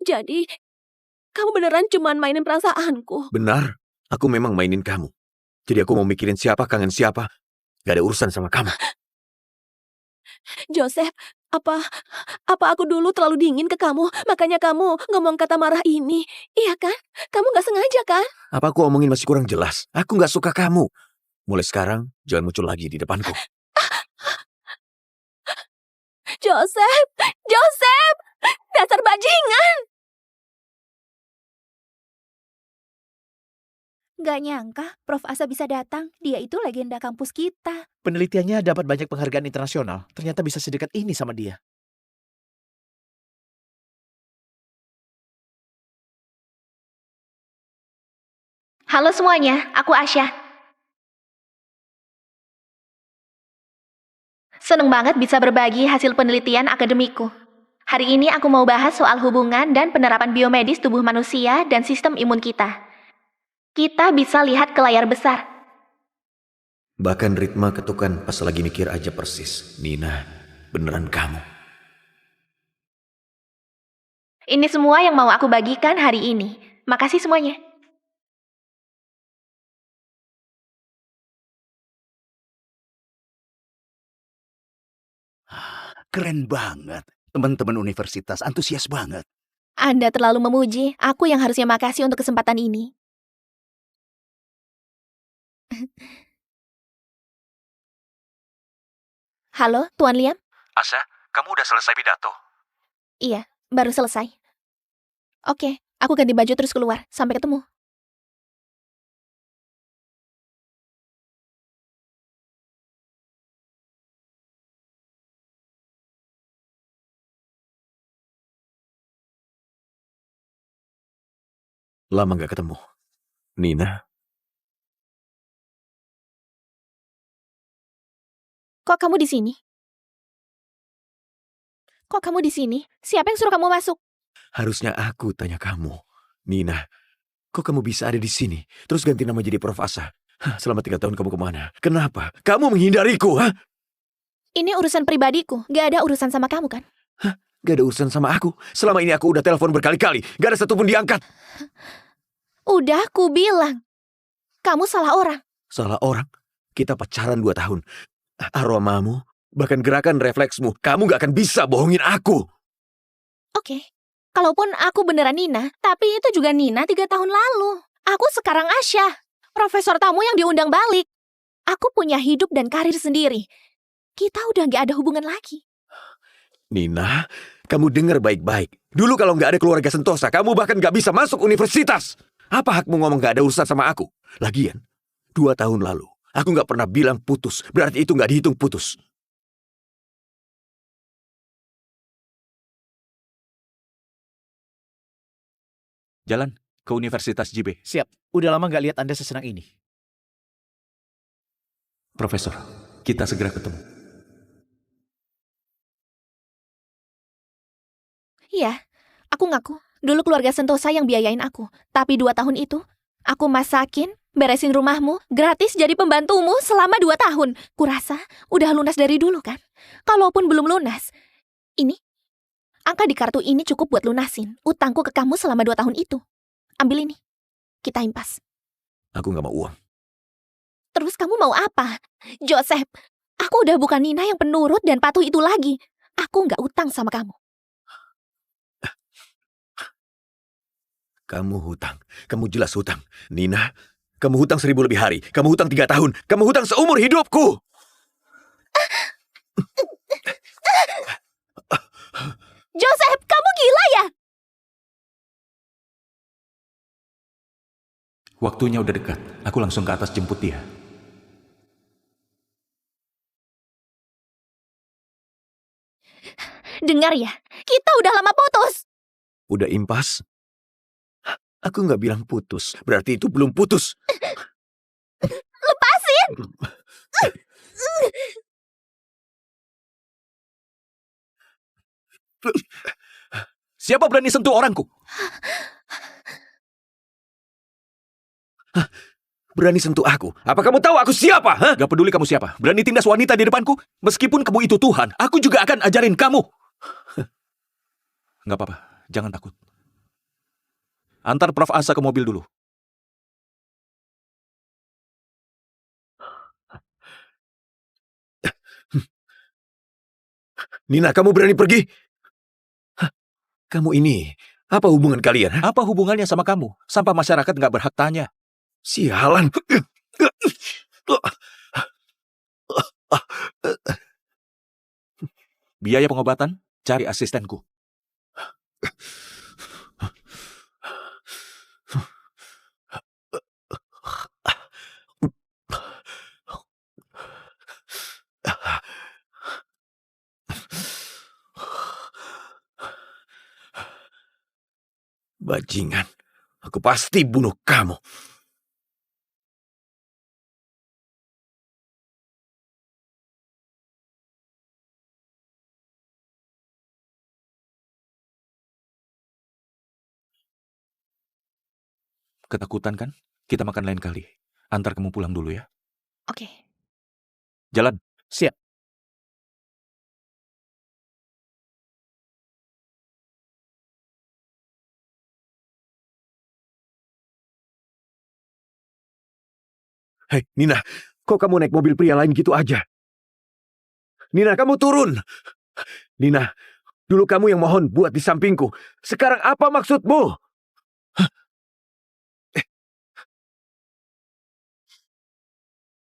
Jadi, kamu beneran cuman mainin perasaanku. Benar, aku memang mainin kamu. Jadi aku mau mikirin siapa kangen siapa. Gak ada urusan sama kamu. Joseph, apa aku dulu terlalu dingin ke kamu? Makanya kamu ngomong kata marah ini. Iya kan? Kamu gak sengaja kan? Apa aku omongin masih kurang jelas? Aku gak suka kamu. Mulai sekarang, jangan muncul lagi di depanku. Joseph! Joseph! Dasar bajingan! Gak nyangka Prof. Asa bisa datang. Dia itu legenda kampus kita. Penelitiannya dapat banyak penghargaan internasional. Ternyata bisa sedekat ini sama dia. Halo semuanya, aku Asya. Seneng banget bisa berbagi hasil penelitian akademiku. Hari ini aku mau bahas soal hubungan dan penerapan biomedis tubuh manusia dan sistem imun kita. Kita bisa lihat ke layar besar. Bahkan ritme ketukan pas lagi mikir aja persis. Nina, beneran kamu. Ini semua yang mau aku bagikan hari ini. Makasih semuanya. Keren banget. Teman-teman universitas antusias banget. Anda terlalu memuji. Aku yang harusnya makasih untuk kesempatan ini. Halo, Tuan Liam? Asa, kamu udah selesai pidato? Iya, baru selesai. Oke, aku ganti baju terus keluar. Sampai ketemu. Lama gak ketemu. Nina, Kok kamu di sini? Kok kamu di sini? Siapa yang suruh kamu masuk? harusnya aku tanya kamu. Nina, kok kamu bisa ada di sini? Terus ganti nama jadi Prof. Asa. Selama 3 tahun kamu kemana? Kenapa? Kamu menghindariku, ha? Ini urusan pribadiku. Gak ada urusan sama kamu kan? Gak ada urusan sama aku. Selama ini aku udah telepon berkali-kali. Gak ada satupun diangkat. Udah aku bilang. Kamu salah orang. Salah orang. Kita pacaran 2 tahun. Aromamu, bahkan gerakan refleksmu, kamu gak akan bisa bohongin aku. Oke. Kalaupun aku beneran Nina, tapi itu juga Nina 3 tahun lalu. Aku sekarang Asya. Profesor tamu yang diundang balik. Aku punya hidup dan karir sendiri. Kita udah gak ada hubungan lagi. Nina, kamu dengar baik-baik. Dulu kalau nggak ada keluarga Sentosa, kamu bahkan nggak bisa masuk universitas. Apa hakmu ngomong nggak ada urusan sama aku? Lagian, 2 tahun lalu, aku nggak pernah bilang putus. Berarti itu nggak dihitung putus. Jalan ke Universitas JB. Siap. Udah lama nggak lihat Anda sesenang ini. Profesor, kita segera ketemu. Iya, aku ngaku. Dulu keluarga Sentosa yang biayain aku. Tapi 2 tahun itu, aku masakin, beresin rumahmu, gratis jadi pembantumu selama 2 tahun. Kurasa udah lunas dari dulu kan? Kalaupun belum lunas, ini, angka di kartu ini cukup buat lunasin utangku ke kamu selama 2 tahun itu. Ambil ini, kita impas. Aku nggak mau uang. Terus kamu mau apa? Joseph, aku udah bukan Nina yang penurut dan patuh itu lagi. Aku nggak utang sama kamu. Kamu hutang. Kamu jelas hutang. Nina, kamu hutang 1000 lebih hari. Kamu hutang 3 tahun. Kamu hutang seumur hidupku. Joseph, kamu gila ya? Waktunya udah dekat. Aku langsung ke atas jemput dia. Dengar ya, kita udah lama putus. Udah impas? Aku nggak bilang putus. Berarti itu belum putus. Lepasin! Siapa berani sentuh orangku? Berani sentuh aku? Apa kamu tahu aku siapa? Hah? Gak peduli kamu siapa. Berani tindas wanita di depanku? Meskipun kamu itu Tuhan, aku juga akan ajarin kamu. Gak apa-apa, jangan takut. Antar Prof. Asa ke mobil dulu. Nina, kamu berani pergi? Hah? Kamu ini, apa hubungan kalian? Hah? Apa hubungannya sama kamu? Sampai masyarakat gak berhak tanya. Sialan. Biaya pengobatan, cari asistenku. Bajingan. Aku pasti bunuh kamu. Ketakutan kan? Kita makan lain kali. Antar kamu pulang dulu ya. Oke. Jalan. Siap. Hei, Nina, kok kamu naik mobil pria lain gitu aja? Nina, kamu turun. Nina, dulu kamu yang mohon buat di sampingku. Sekarang apa maksudmu?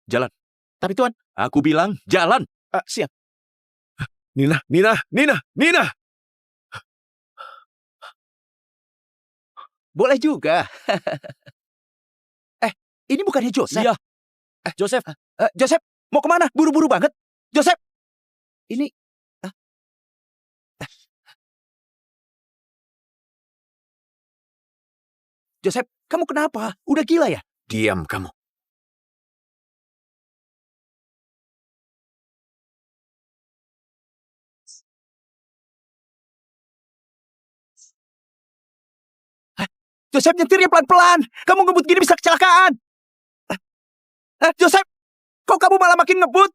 Jalan. Tapi Tuan, Aku bilang jalan. siap. Nina, Nina, Nina, Nina. Boleh juga. Ini bukannya Joseph? Iya. Joseph, Joseph, mau kemana? Buru-buru banget. Joseph, ini... Joseph, kamu kenapa? Udah gila ya? Diam kamu. Joseph, nyetirnya pelan-pelan. Kamu ngebut gini bisa kecelakaan. Joseph, kok kamu malah makin ngebut?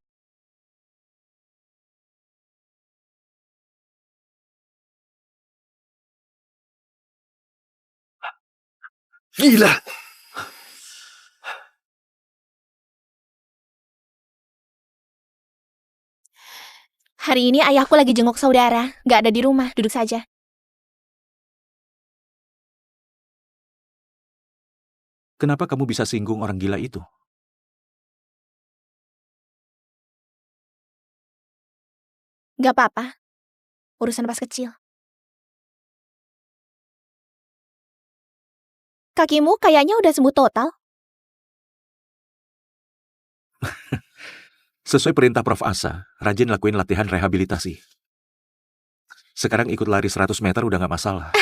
Gila. Hari ini ayahku lagi jenguk saudara, nggak ada di rumah, duduk saja. Kenapa kamu bisa singgung orang gila itu? Nggak apa-apa, urusan pas kecil. Kakimu kayaknya udah sembuh total. Sesuai perintah Prof. Asa, rajin lakuin latihan rehabilitasi. Sekarang ikut lari 100 meter udah gak masalah.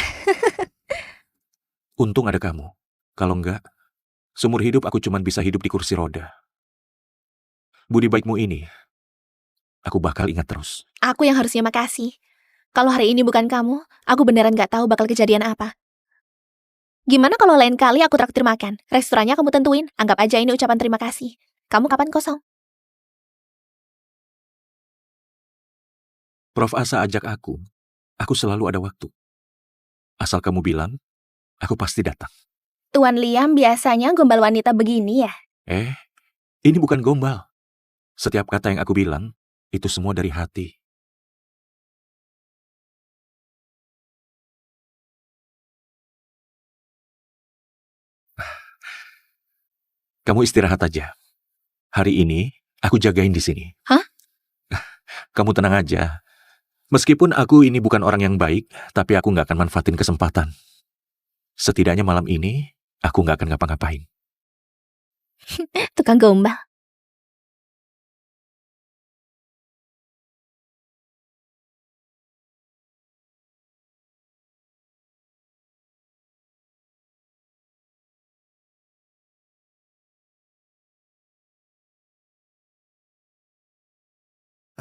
Untung ada kamu. Kalau enggak, seumur hidup aku cuma bisa hidup di kursi roda. Budi baikmu ini, aku bakal ingat terus. Aku yang harusnya makasih. Kalau hari ini bukan kamu, aku beneran nggak tahu bakal kejadian apa. Gimana kalau lain kali aku traktir makan? Restorannya kamu tentuin, anggap aja ini ucapan terima kasih. Kamu kapan kosong? Prof. Asa ajak aku selalu ada waktu. Asal kamu bilang, aku pasti datang. Tuan Liam biasanya gombal wanita begini ya? Ini bukan gombal. Setiap kata yang aku bilang, itu semua dari hati. Kamu istirahat aja. Hari ini, aku jagain di sini. Hah? Kamu tenang aja. Meskipun aku ini bukan orang yang baik, tapi aku nggak akan manfaatin kesempatan. Setidaknya malam ini, aku nggak akan ngapa-ngapain. Tukang gombal.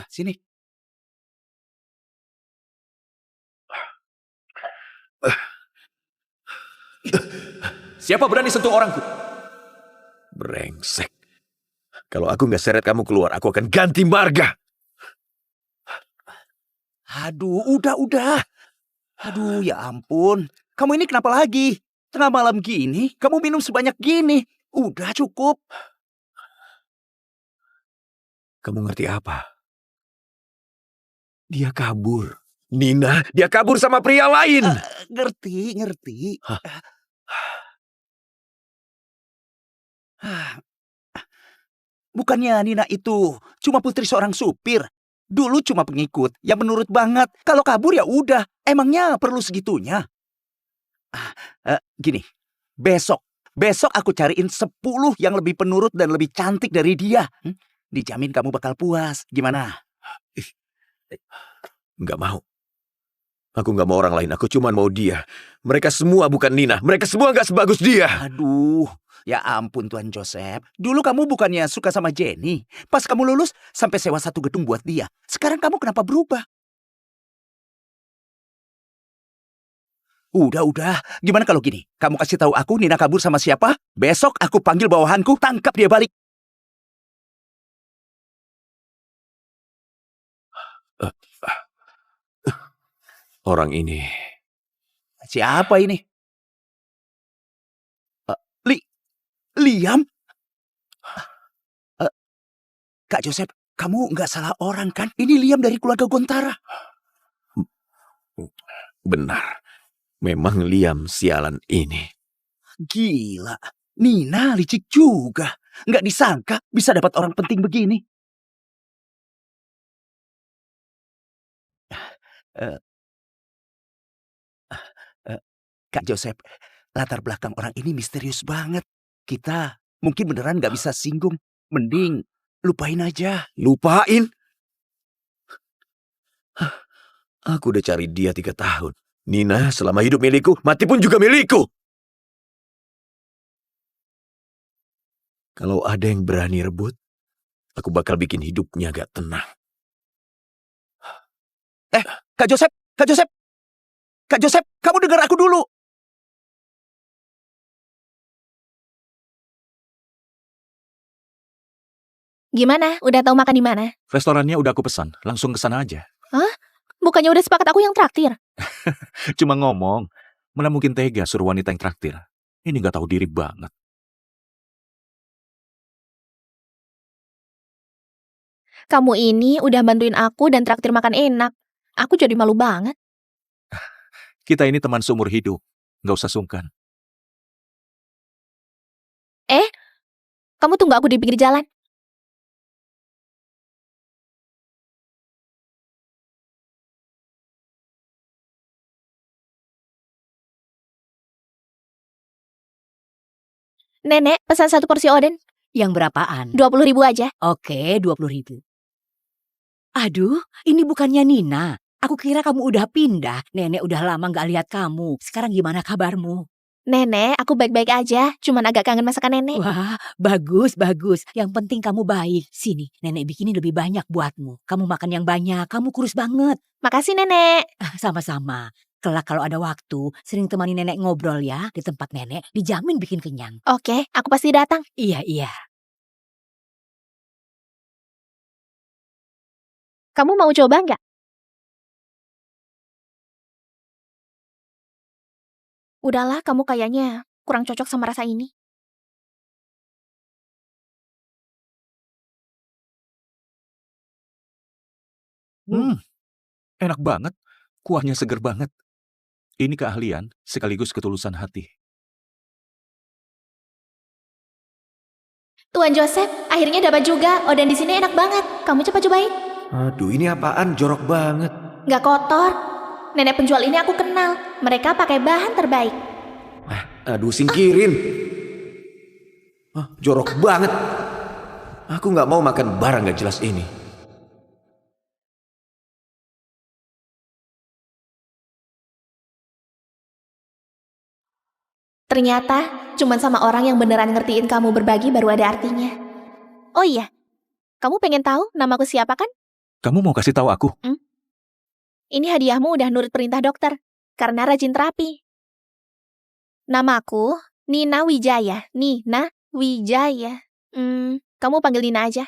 Sini. Siapa berani sentuh orangku? Brengsek. Kalau aku nggak seret kamu keluar, aku akan ganti marga. Aduh, udah. Aduh, ya ampun. Kamu ini kenapa lagi? Tengah malam gini, kamu minum sebanyak gini. Udah cukup. Kamu ngerti apa? Dia kabur. Nina, dia kabur sama pria lain. Ngerti. Bukannya Nina itu cuma putri seorang supir. Dulu cuma pengikut yang menurut banget. Kalau kabur ya udah. Emangnya perlu segitunya? Gini, besok aku cariin 10 yang lebih penurut dan lebih cantik dari dia. Dijamin kamu bakal puas. Gimana? Nggak mau. Aku nggak mau orang lain, aku cuma mau dia. Mereka semua bukan Nina, mereka semua nggak sebagus dia. Aduh, ya ampun Tuan Joseph. Dulu kamu bukannya suka sama Jenny. Pas kamu lulus, sampai sewa 1 gedung buat dia. Sekarang kamu kenapa berubah? Udah. Gimana kalau gini? Kamu kasih tahu aku Nina kabur sama siapa? Besok aku panggil bawahanku, tangkap dia balik. Orang ini. Siapa ini? Liam? Kak Joseph, kamu nggak salah orang kan? Ini Liam dari keluarga Gontara. Benar. Memang Liam sialan ini. Gila. Nina licik juga. Nggak disangka bisa dapat orang penting begini. Kak Joseph, latar belakang orang ini misterius banget. Kita mungkin beneran nggak bisa singgung. Mending lupain aja. Lupain? Aku udah cari dia 3 tahun. Nina selama hidup milikku, mati pun juga milikku. Kalau ada yang berani rebut, aku bakal bikin hidupnya gak tenang. Kak Joseph, kamu dengar aku dulu. Gimana? Udah tahu makan di mana? Restorannya udah aku pesan, langsung ke sana aja. Hah? Bukannya udah sepakat aku yang traktir? Cuma ngomong, mana mungkin tega suruh wanita yang traktir. Ini nggak tahu diri banget. Kamu ini udah bantuin aku dan traktir makan enak. Aku jadi malu banget. Kita ini teman seumur hidup. Nggak usah sungkan. Kamu tunggu aku di pinggir jalan. Nenek, pesan satu porsi oden. Yang berapaan? 20.000 aja. Oke, 20.000. Aduh, ini bukannya Nina. Aku kira kamu udah pindah. Nenek udah lama nggak lihat kamu. Sekarang gimana kabarmu? Nenek, aku baik-baik aja. Cuman agak kangen masakan nenek. Wah, bagus, bagus. Yang penting kamu baik. Sini, nenek bikinin lebih banyak buatmu. Kamu makan yang banyak, kamu kurus banget. Makasih, Nenek. Sama-sama. Kelak kalau ada waktu, sering temani nenek ngobrol ya. Di tempat nenek, dijamin bikin kenyang. Oke, aku pasti datang. Iya, iya. Kamu mau coba nggak? Udahlah, kamu kayaknya kurang cocok sama rasa ini. Enak banget. Kuahnya seger banget. Ini keahlian sekaligus ketulusan hati. Tuan Joseph, akhirnya dapat juga. Oden di sini enak banget. Kamu coba cobain. Aduh, ini apaan? Jorok banget. Nggak kotor. Nenek penjual ini aku kenal. Mereka pakai bahan terbaik. Aduh, singkirin. Jorok banget. Aku nggak mau makan barang nggak jelas ini. Ternyata, cuman sama orang yang beneran ngertiin kamu berbagi baru ada artinya. Oh iya, kamu pengen tahu namaku siapa kan? Kamu mau kasih tahu aku? Ini hadiahmu udah nurut perintah dokter, karena rajin terapi. Namaku Nina Wijaya. Nina Wijaya. Kamu panggil Nina aja.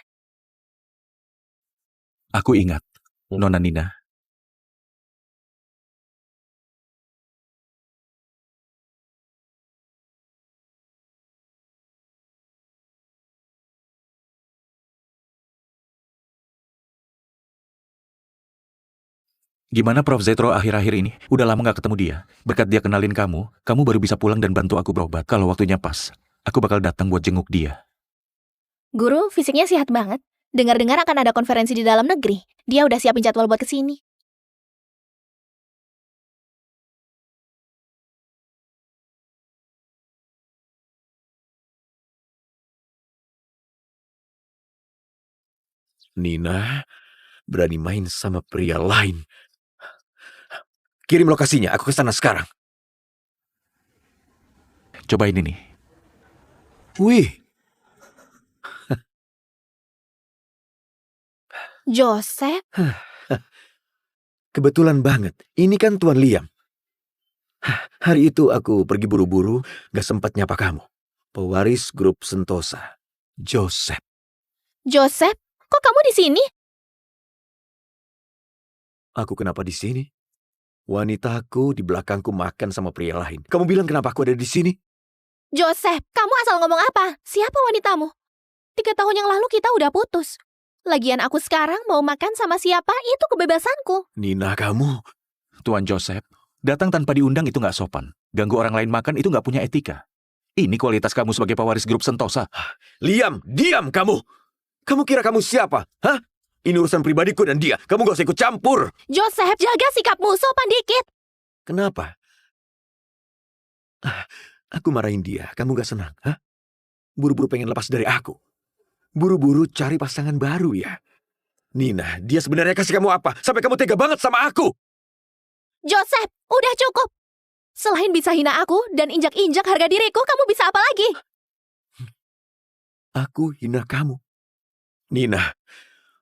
Aku ingat, Nona Nina. Gimana Prof. Zetro akhir-akhir ini? Udah lama gak ketemu dia. Berkat dia kenalin kamu baru bisa pulang dan bantu aku berobat. Kalau waktunya pas, aku bakal datang buat jenguk dia. Guru, fisiknya sehat banget. Dengar-dengar akan ada konferensi di dalam negeri. Dia udah siapin jadwal buat kesini. Nina berani main sama pria lain. Kirim lokasinya, aku ke sana sekarang. Cobain ini. Wih, Joseph? kebetulan banget. Ini kan Tuan Liam. Hari itu aku pergi buru-buru, gak sempat nyapa kamu. Pewaris grup Sentosa, Joseph. Joseph? Kok kamu di sini? Aku kenapa di sini? Wanitaku di belakangku makan sama pria lain. Kamu bilang kenapa aku ada di sini? Joseph, kamu asal ngomong apa? Siapa wanitamu? 3 tahun yang lalu kita udah putus. Lagian aku sekarang mau makan sama siapa, itu kebebasanku. Nina, kamu... Tuan Joseph, datang tanpa diundang itu gak sopan. Ganggu orang lain makan itu gak punya etika. Ini kualitas kamu sebagai pewaris grup Sentosa. Liam, diam kamu! Kamu kira kamu siapa? Hah? Ini urusan pribadiku dan dia. Kamu gak usah ikut campur. Joseph, jaga sikapmu, sopan dikit. Kenapa? Aku marahin dia. Kamu gak senang? Hah? Buru-buru pengen lepas dari aku. Buru-buru cari pasangan baru ya. Nina, dia sebenarnya kasih kamu apa? Sampai kamu tega banget sama aku. Joseph, udah cukup. Selain bisa hina aku dan injak-injak harga diriku, kamu bisa apa lagi? Aku hina kamu. Nina,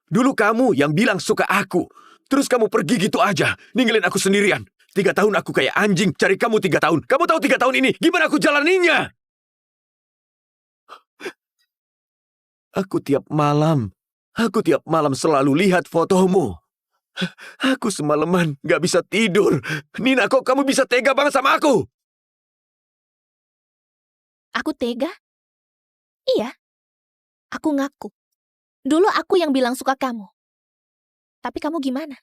dulu kamu yang bilang suka aku. Terus kamu pergi gitu aja, ninggalin aku sendirian. 3 tahun aku kayak anjing cari kamu 3 tahun. Kamu tahu 3 tahun ini gimana aku jalaninya? Aku tiap malam selalu lihat fotomu. Aku semalaman gak bisa tidur. Nina, kok kamu bisa tega banget sama aku? Aku tega? Iya, aku ngaku. Dulu aku yang bilang suka kamu. Tapi kamu gimana?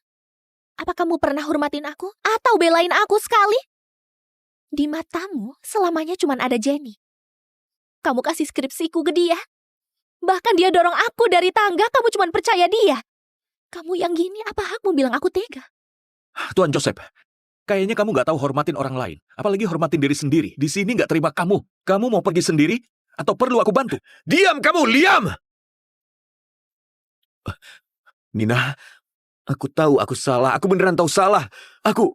Apa kamu pernah hormatin aku? Atau belain aku sekali? Di matamu, selamanya cuma ada Jenny. Kamu kasih skripsiku ke dia. Bahkan dia dorong aku dari tangga, kamu cuma percaya dia. Kamu yang gini, apa hakmu bilang aku tega? Tuan Joseph, kayaknya kamu nggak tahu hormatin orang lain. Apalagi hormatin diri sendiri. Di sini nggak terima kamu. Kamu mau pergi sendiri? Atau perlu aku bantu? Diam kamu, diam! Nina, aku tahu aku salah. Aku beneran tahu salah. Aku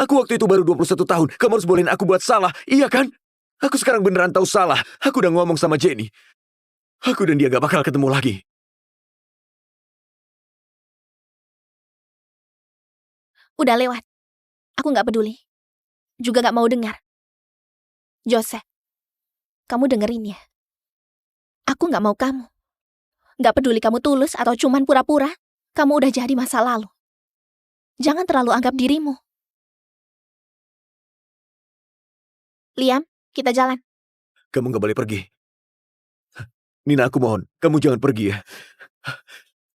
waktu itu baru 21 tahun. Kamu harus bolehin aku buat salah. Iya kan? Aku sekarang beneran tahu salah. Aku udah ngomong sama Jenny. Aku dan dia gak bakal ketemu lagi. Udah lewat. Aku gak peduli. Juga gak mau dengar. Joseph, kamu dengerin ya. Aku gak mau kamu. Gak peduli kamu tulus atau cuman pura-pura. Kamu udah jadi masa lalu. Jangan terlalu anggap dirimu. Liam, kita jalan. Kamu gak boleh pergi. Nina, aku mohon, kamu jangan pergi ya.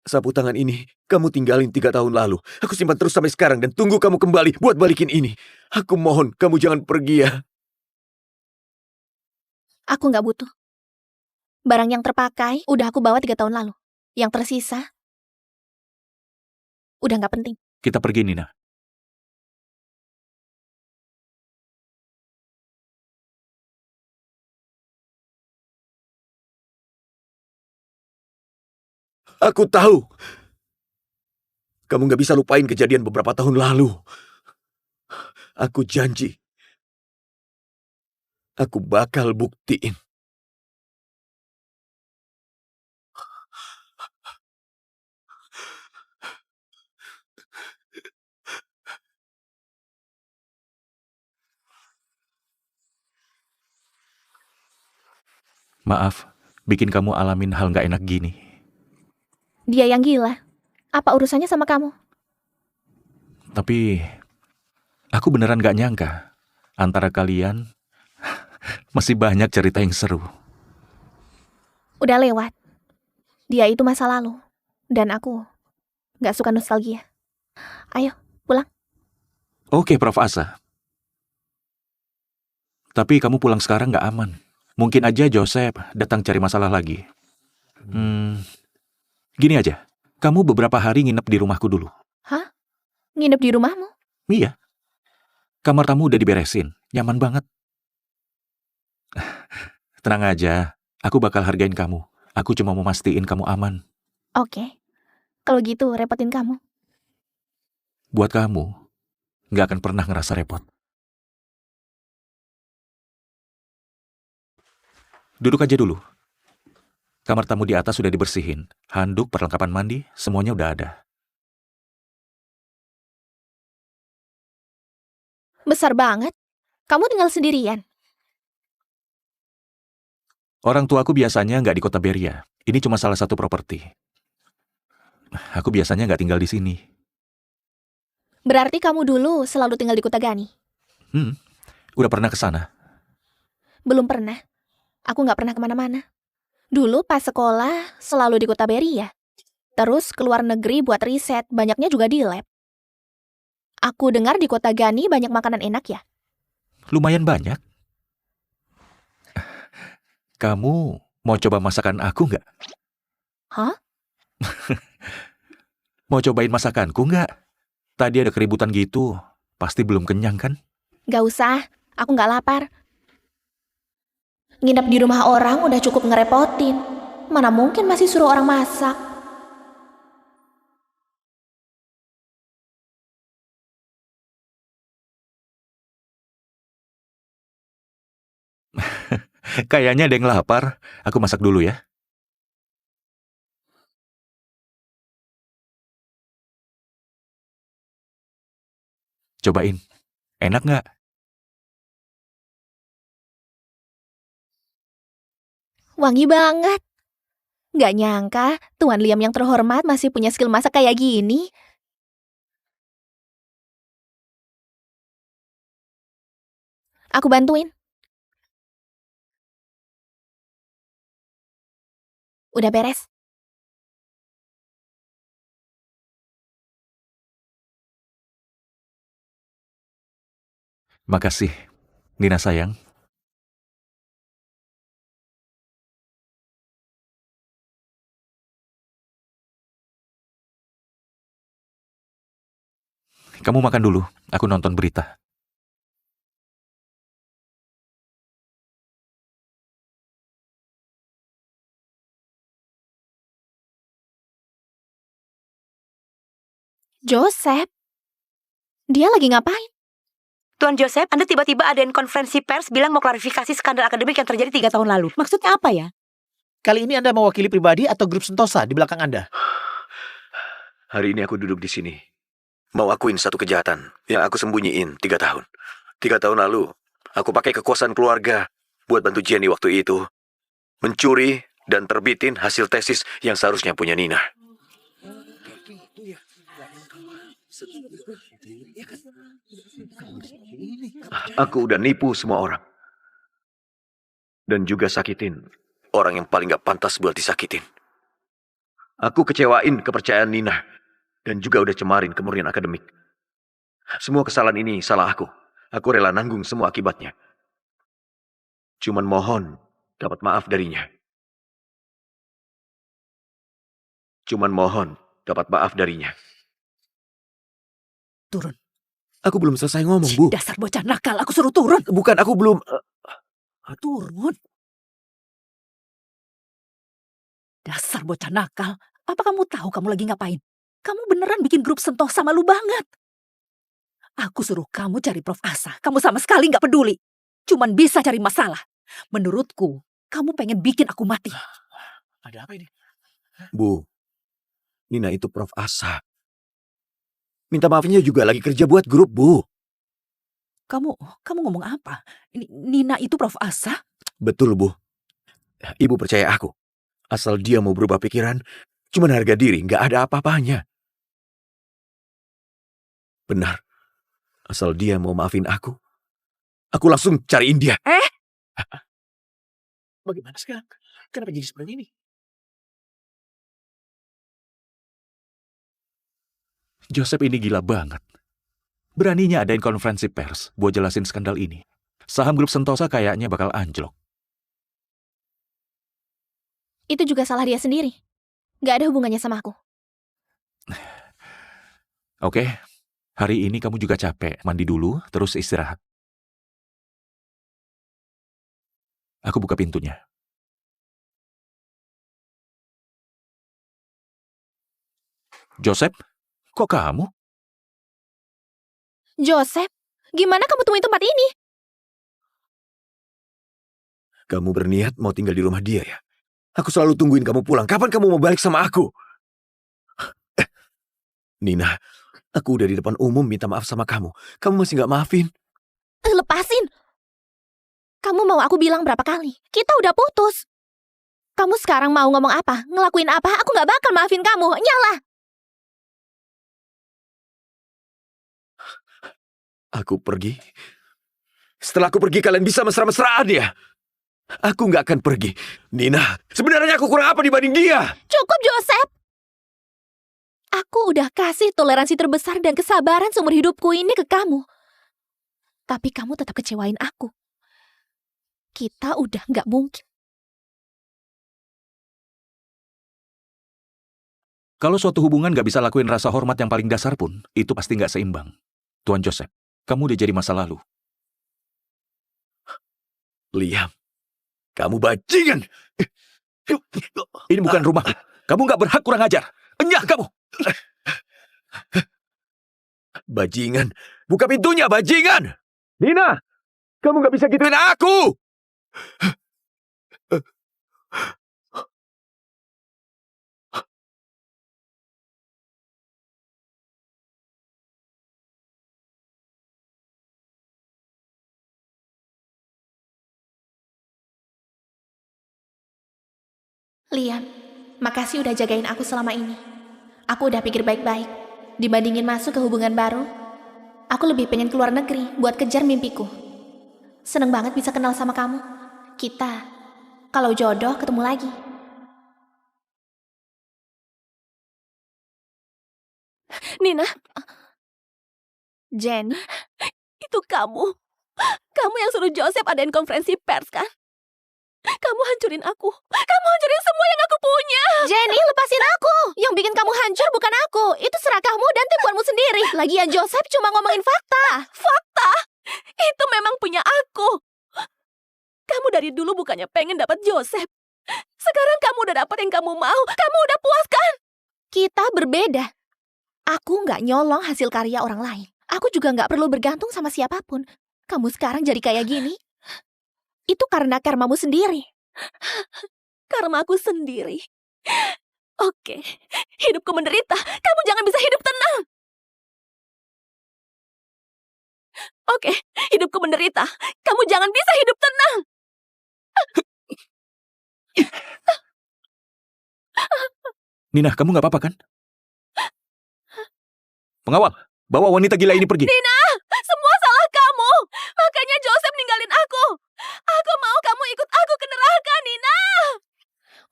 Sapu tangan ini, kamu tinggalin 3 tahun lalu. Aku simpan terus sampai sekarang dan tunggu kamu kembali buat balikin ini. Aku mohon, kamu jangan pergi ya. Aku gak butuh. Barang yang terpakai udah aku bawa 3 tahun lalu. Yang tersisa, udah gak penting. Kita pergi, Nina. Aku tahu. Kamu gak bisa lupain kejadian beberapa tahun lalu. Aku janji. Aku bakal buktiin. Maaf, bikin kamu alamin hal nggak enak gini. Dia yang gila. Apa urusannya sama kamu? Tapi, aku beneran nggak nyangka. Antara kalian, masih banyak cerita yang seru. Udah lewat. Dia itu masa lalu. Dan aku gak suka nostalgia. Ayo, pulang. Oke, Prof. Asa. Tapi kamu pulang sekarang nggak aman. Mungkin aja Joseph datang cari masalah lagi. Gini aja, kamu beberapa hari nginep di rumahku dulu. Hah? Nginep di rumahmu? Iya. Kamar tamu udah diberesin, nyaman banget. Tenang aja, aku bakal hargain kamu. Aku cuma mau mastiin kamu aman. Oke. Kalau gitu, repotin kamu. Buat kamu, nggak akan pernah ngerasa repot. Duduk aja dulu. Kamar tamu di atas sudah dibersihin. Handuk, perlengkapan mandi, semuanya udah ada. Besar banget. Kamu tinggal sendirian. Orang tuaku biasanya nggak di kota Beria. Ini cuma salah satu properti. Aku biasanya nggak tinggal di sini. Berarti kamu dulu selalu tinggal di Kota Gani? Udah pernah ke sana? Belum pernah. Aku nggak pernah kemana-mana. Dulu pas sekolah selalu di Kota Beria. Terus keluar negeri buat riset, banyaknya juga di lab. Aku dengar di Kota Gani banyak makanan enak ya? Lumayan banyak. Kamu mau coba masakan aku nggak? Hah? Mau cobain masakanku nggak? Tadi ada keributan gitu. Pasti belum kenyang kan? Gak usah, aku nggak lapar. Nginep di rumah orang udah cukup ngerepotin. Mana mungkin masih suruh orang masak. Kayaknya ada yang lapar. Aku masak dulu ya. Cobain. Enak nggak? Wangi banget. Gak nyangka Tuan Liam yang terhormat masih punya skill masak kayak gini. Aku bantuin. Udah beres? Makasih, Nina sayang. Kamu makan dulu, aku nonton berita. Joseph? Dia lagi ngapain? Tuan Joseph, Anda tiba-tiba adain konferensi pers bilang mau klarifikasi skandal akademik yang terjadi 3 tahun lalu. Maksudnya apa ya? Kali ini Anda mewakili pribadi atau grup Sentosa di belakang Anda? Hari ini aku duduk di sini. Mau akuin satu kejahatan yang aku sembunyiin 3 tahun. 3 tahun lalu, aku pakai kekuasaan keluarga buat bantu Jenny waktu itu. Mencuri dan terbitin hasil tesis yang seharusnya punya Nina. Aku udah nipu semua orang. Dan juga sakitin orang yang paling gak pantas buat disakitin. Aku kecewain kepercayaan Nina. Dan juga udah cemarin kemurnian akademik. Semua kesalahan ini salah aku. Aku rela nanggung semua akibatnya. Cuman mohon dapat maaf darinya. Cuman mohon dapat maaf darinya. Turun. Aku belum selesai ngomong, Bu. Dasar bocah nakal, aku suruh turun. Bukan, aku belum... Turun. Dasar bocah nakal. Apa kamu tahu kamu lagi ngapain? Kamu beneran bikin grup Sentosa malu banget. Aku suruh kamu cari Prof. Asa. Kamu sama sekali nggak peduli. Cuman bisa cari masalah. Menurutku, kamu pengen bikin aku mati. Ada apa ini? Bu, Nina itu Prof. Asa. Minta maafnya juga lagi kerja buat grup, Bu. Kamu ngomong apa? Nina itu Prof. Asa? Betul, Bu. Ibu percaya aku. Asal dia mau berubah pikiran, cuman harga diri nggak ada apa-apanya. Benar. Asal dia mau maafin aku langsung cariin dia. Bagaimana sekarang? Kenapa jadi seperti ini? Joseph ini gila banget. Beraninya adain konferensi pers buat jelasin skandal ini. Saham grup Sentosa kayaknya bakal anjlok. Itu juga salah dia sendiri. Gak ada hubungannya sama aku. Oke, hari ini kamu juga capek. Mandi dulu, terus istirahat. Aku buka pintunya. Joseph, kok kamu? Joseph, gimana kamu temuin tempat ini? Kamu berniat mau tinggal di rumah dia ya? Aku selalu tungguin kamu pulang. Kapan kamu mau balik sama aku? Nina, aku udah di depan umum minta maaf sama kamu. Kamu masih gak maafin? Lepasin. Kamu mau aku bilang berapa kali? Kita udah putus. Kamu sekarang mau ngomong apa? Ngelakuin apa? Aku gak bakal maafin kamu. Nyala. Aku pergi. Setelah aku pergi, kalian bisa mesra-mesraan ya? Aku gak akan pergi. Nina, sebenarnya aku kurang apa dibanding dia? Cukup, Joseph. Aku udah kasih toleransi terbesar dan kesabaran seumur hidupku ini ke kamu. Tapi kamu tetap kecewain aku. Kita udah gak mungkin. Kalau suatu hubungan gak bisa lakuin rasa hormat yang paling dasar pun, itu pasti gak seimbang. Tuan Joseph, kamu udah jadi masa lalu. Liam, kamu bajingan. Ini bukan rumah. Kamu gak berhak kurang ajar. Enyah kamu. Bajingan. Buka pintunya, bajingan. Nina, kamu gak bisa gituin aku. Liam, makasih udah jagain aku selama ini. Aku udah pikir baik-baik. Dibandingin masuk ke hubungan baru, aku lebih pengen keluar negeri buat kejar mimpiku. Seneng banget bisa kenal sama kamu. Kita, kalau jodoh, ketemu lagi. Nina, Jenny, itu kamu. Kamu yang suruh Joseph adain konferensi pers kan? Kamu hancurin aku. Kamu hancurin semua yang aku punya. Jenny, lepasin aku. Yang bikin kamu hancur bukan aku. Itu serakahmu dan tipuanmu sendiri. Lagian Joseph cuma ngomongin fakta. Fakta? Itu memang punya aku. Kamu dari dulu bukannya pengen dapat Joseph. Sekarang kamu udah dapat yang kamu mau. Kamu udah puas kan? Kita berbeda. Aku nggak nyolong hasil karya orang lain. Aku juga nggak perlu bergantung sama siapapun. Kamu sekarang jadi kayak gini, itu karena karmamu sendiri. Karma aku sendiri. Oke, hidupku menderita. Kamu jangan bisa hidup tenang. Oke, hidupku menderita. Kamu jangan bisa hidup tenang. Nina, kamu nggak apa-apa kan? Pengawal, bawa wanita gila ini pergi. Nina, semua salah kamu. Makanya Joseph ninggalin aku. Aku mau kamu ikut aku ke neraka, Nina.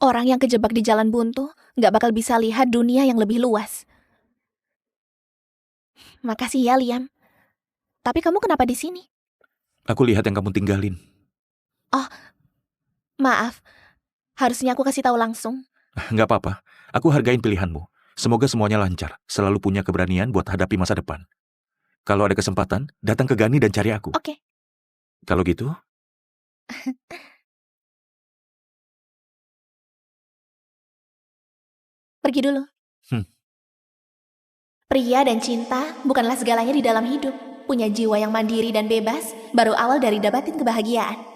Orang yang kejebak di jalan buntu nggak bakal bisa lihat dunia yang lebih luas. Makasih ya, Liam. Tapi kamu kenapa di sini? Aku lihat yang kamu tinggalin. Oh, maaf. Harusnya aku kasih tahu langsung. Nggak apa-apa, aku hargain pilihanmu. Semoga semuanya lancar, selalu punya keberanian buat hadapi masa depan. Kalau ada kesempatan, datang ke Gani dan cari aku. Oke. Kalau gitu, Pergi dulu. Pria dan cinta bukanlah segalanya di dalam hidup. Punya jiwa yang mandiri dan bebas, baru awal dari dapatin kebahagiaan.